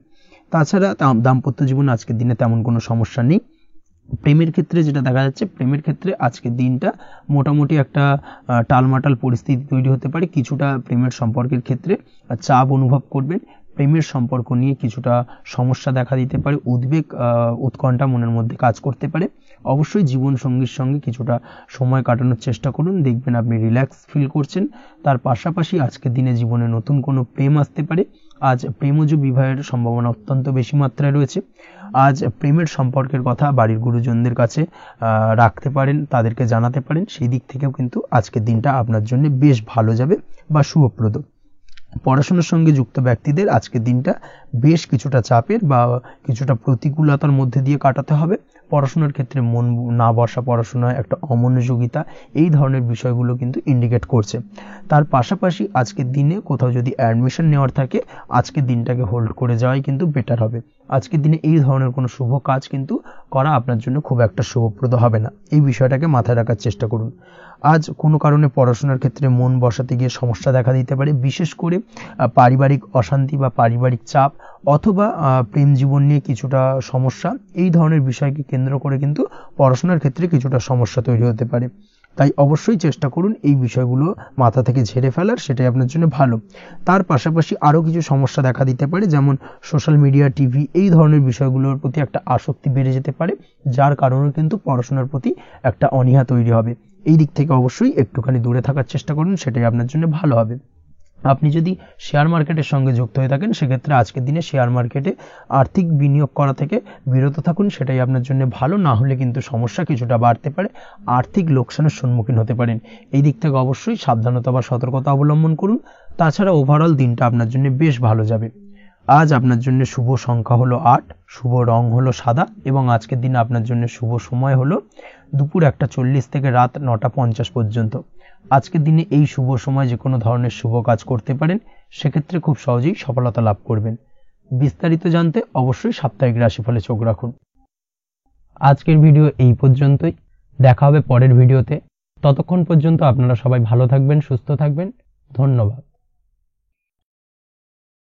তাছাড়া দাম্পত্য জীবন আজকের দিনে তেমন কোনো সমস্যা নেই। প্রেমের ক্ষেত্রে যেটা দেখা যাচ্ছে, প্রেমের ক্ষেত্রে আজকের দিনটা মোটামুটি একটা টালমাটাল পরিস্থিতি তৈরি হতে পারে। কিছুটা প্রেমের সম্পর্কের ক্ষেত্রে চাপ অনুভব করবেন। প্রেমের সম্পর্ক নিয়ে কিছুটা সমস্যা দেখা দিতে পারে, উদ্বেগ উৎকণ্ঠা মনের মধ্যে কাজ করতে পারে। অবশ্যই জীবন সঙ্গীর সঙ্গে কিছুটা সময় কাটানোর চেষ্টা করুন, দেখবেন আপনি রিল্যাক্স ফিল করছেন। তার পাশাপাশি আজকের দিনে জীবনে নতুন কোনো প্রেম আসতে পারে। আজ প্রেমজ বিবাহের সম্ভাবনা অত্যন্ত বেশি মাত্রায় রয়েছে। আজ প্রেমের সম্পর্কের কথা বাড়ির গুরুজনদের কাছে রাখতে পারেন, তাদেরকে জানাতে পারেন। সেই দিক থেকেও কিন্তু আজকের দিনটা আপনার জন্য বেশ ভালো যাবে বা শুভপ্রদ। পড়াশোনার সঙ্গে যুক্ত ব্যক্তিদের আজকের দিনটা বেশ কিছুটা চাপের বা কিছুটা প্রতিকূলতার মধ্যে দিয়ে কাটাতে হবে। পড়াশোনার ক্ষেত্রে মন না বসা, পড়াশোনায় একটা অমনোযোগিতা, এই ধরনের বিষয়গুলো কিন্তু ইন্ডিকেট করছে। তার পাশাপাশি আজকের দিনে কোথাও যদি অ্যাডমিশন নেওয়ার থাকে, আজকের দিনটাকে হোল্ড করে যাওয়াই কিন্তু বেটার হবে। আজকের দিনে এই ধরনের কোনো শুভ কাজ কিন্তু করা আপনার জন্য খুব একটা শুভপ্রদ হবে না। এই বিষয়টাকে মাথায় রাখার চেষ্টা করুন। আজ কোনো কারণে পড়াশোনার ক্ষেত্রে মন বসাতে গিয়ে সমস্যা দেখা দিতে পারে, বিশেষ করে পারিবারিক অশান্তি বা পারিবারিক চাপ অথবা প্রেম জীবন নিয়ে কিছুটা সমস্যা, এই ধরনের বিষয়কে কেন্দ্র করে কিন্তু পড়াশোনার ক্ষেত্রে কিছুটা সমস্যা তৈরি হতে পারে। তাই অবশ্যই চেষ্টা করুন এই বিষয়গুলো মাথা থেকে ঝেড়ে ফেলার, সেটাই আপনার জন্য ভালো। তার পাশাপাশি আরও কিছু সমস্যা দেখা দিতে পারে, যেমন সোশ্যাল মিডিয়া, টিভি, এই ধরনের বিষয়গুলোর প্রতি একটা আসক্তি বেড়ে যেতে পারে, যার কারণে কিন্তু পড়াশোনার প্রতি একটা অনীহা তৈরি হবে। এই দিক থেকে অবশ্যই একটুখানি দূরে থাকার চেষ্টা করুন, সেটাই আপনার জন্য ভালো হবে। আপনি যদি শেয়ার মার্কেটের সঙ্গে যুক্ত হয়ে থাকেন, সেক্ষেত্রে আজকের দিনে শেয়ার মার্কেটে আর্থিক বিনিয়োগ করা থেকে বিরত থাকুন, সেটাই আপনার জন্য ভালো। না হলে কিন্তু সমস্যা কিছুটা বাড়তে পারে, আর্থিক লোকসানের সম্মুখীন হতে পারেন। এই দিক থেকে অবশ্যই সাবধানতা বা সতর্কতা অবলম্বন করুন। তাছাড়া ওভারঅল দিনটা আপনার জন্য বেশ ভালো যাবে। আজ আপনার জন্য শুভ সংখ্যা হলো 8, শুভ রং হলো সাদা, এবং আজকের দিনে আপনার জন্য শুভ সময় হলো দুপুর 1:40 থেকে রাত 9:50 পর্যন্ত। আজকের দিনে এই শুভ সময় যে কোনো ধরনের শুভ কাজ করতে পারেন, সেক্ষেত্রে খুব সহজেই সফলতা লাভ করবেন। বিস্তারিত জানতে অবশ্যই সাপ্তাহিক রাশিফলে চোখ রাখুন। আজকের ভিডিও এই পর্যন্তই, দেখা হবে পরের ভিডিওতে। ততক্ষণ পর্যন্ত আপনারা সবাই ভালো থাকবেন, সুস্থ থাকবেন। ধন্যবাদ।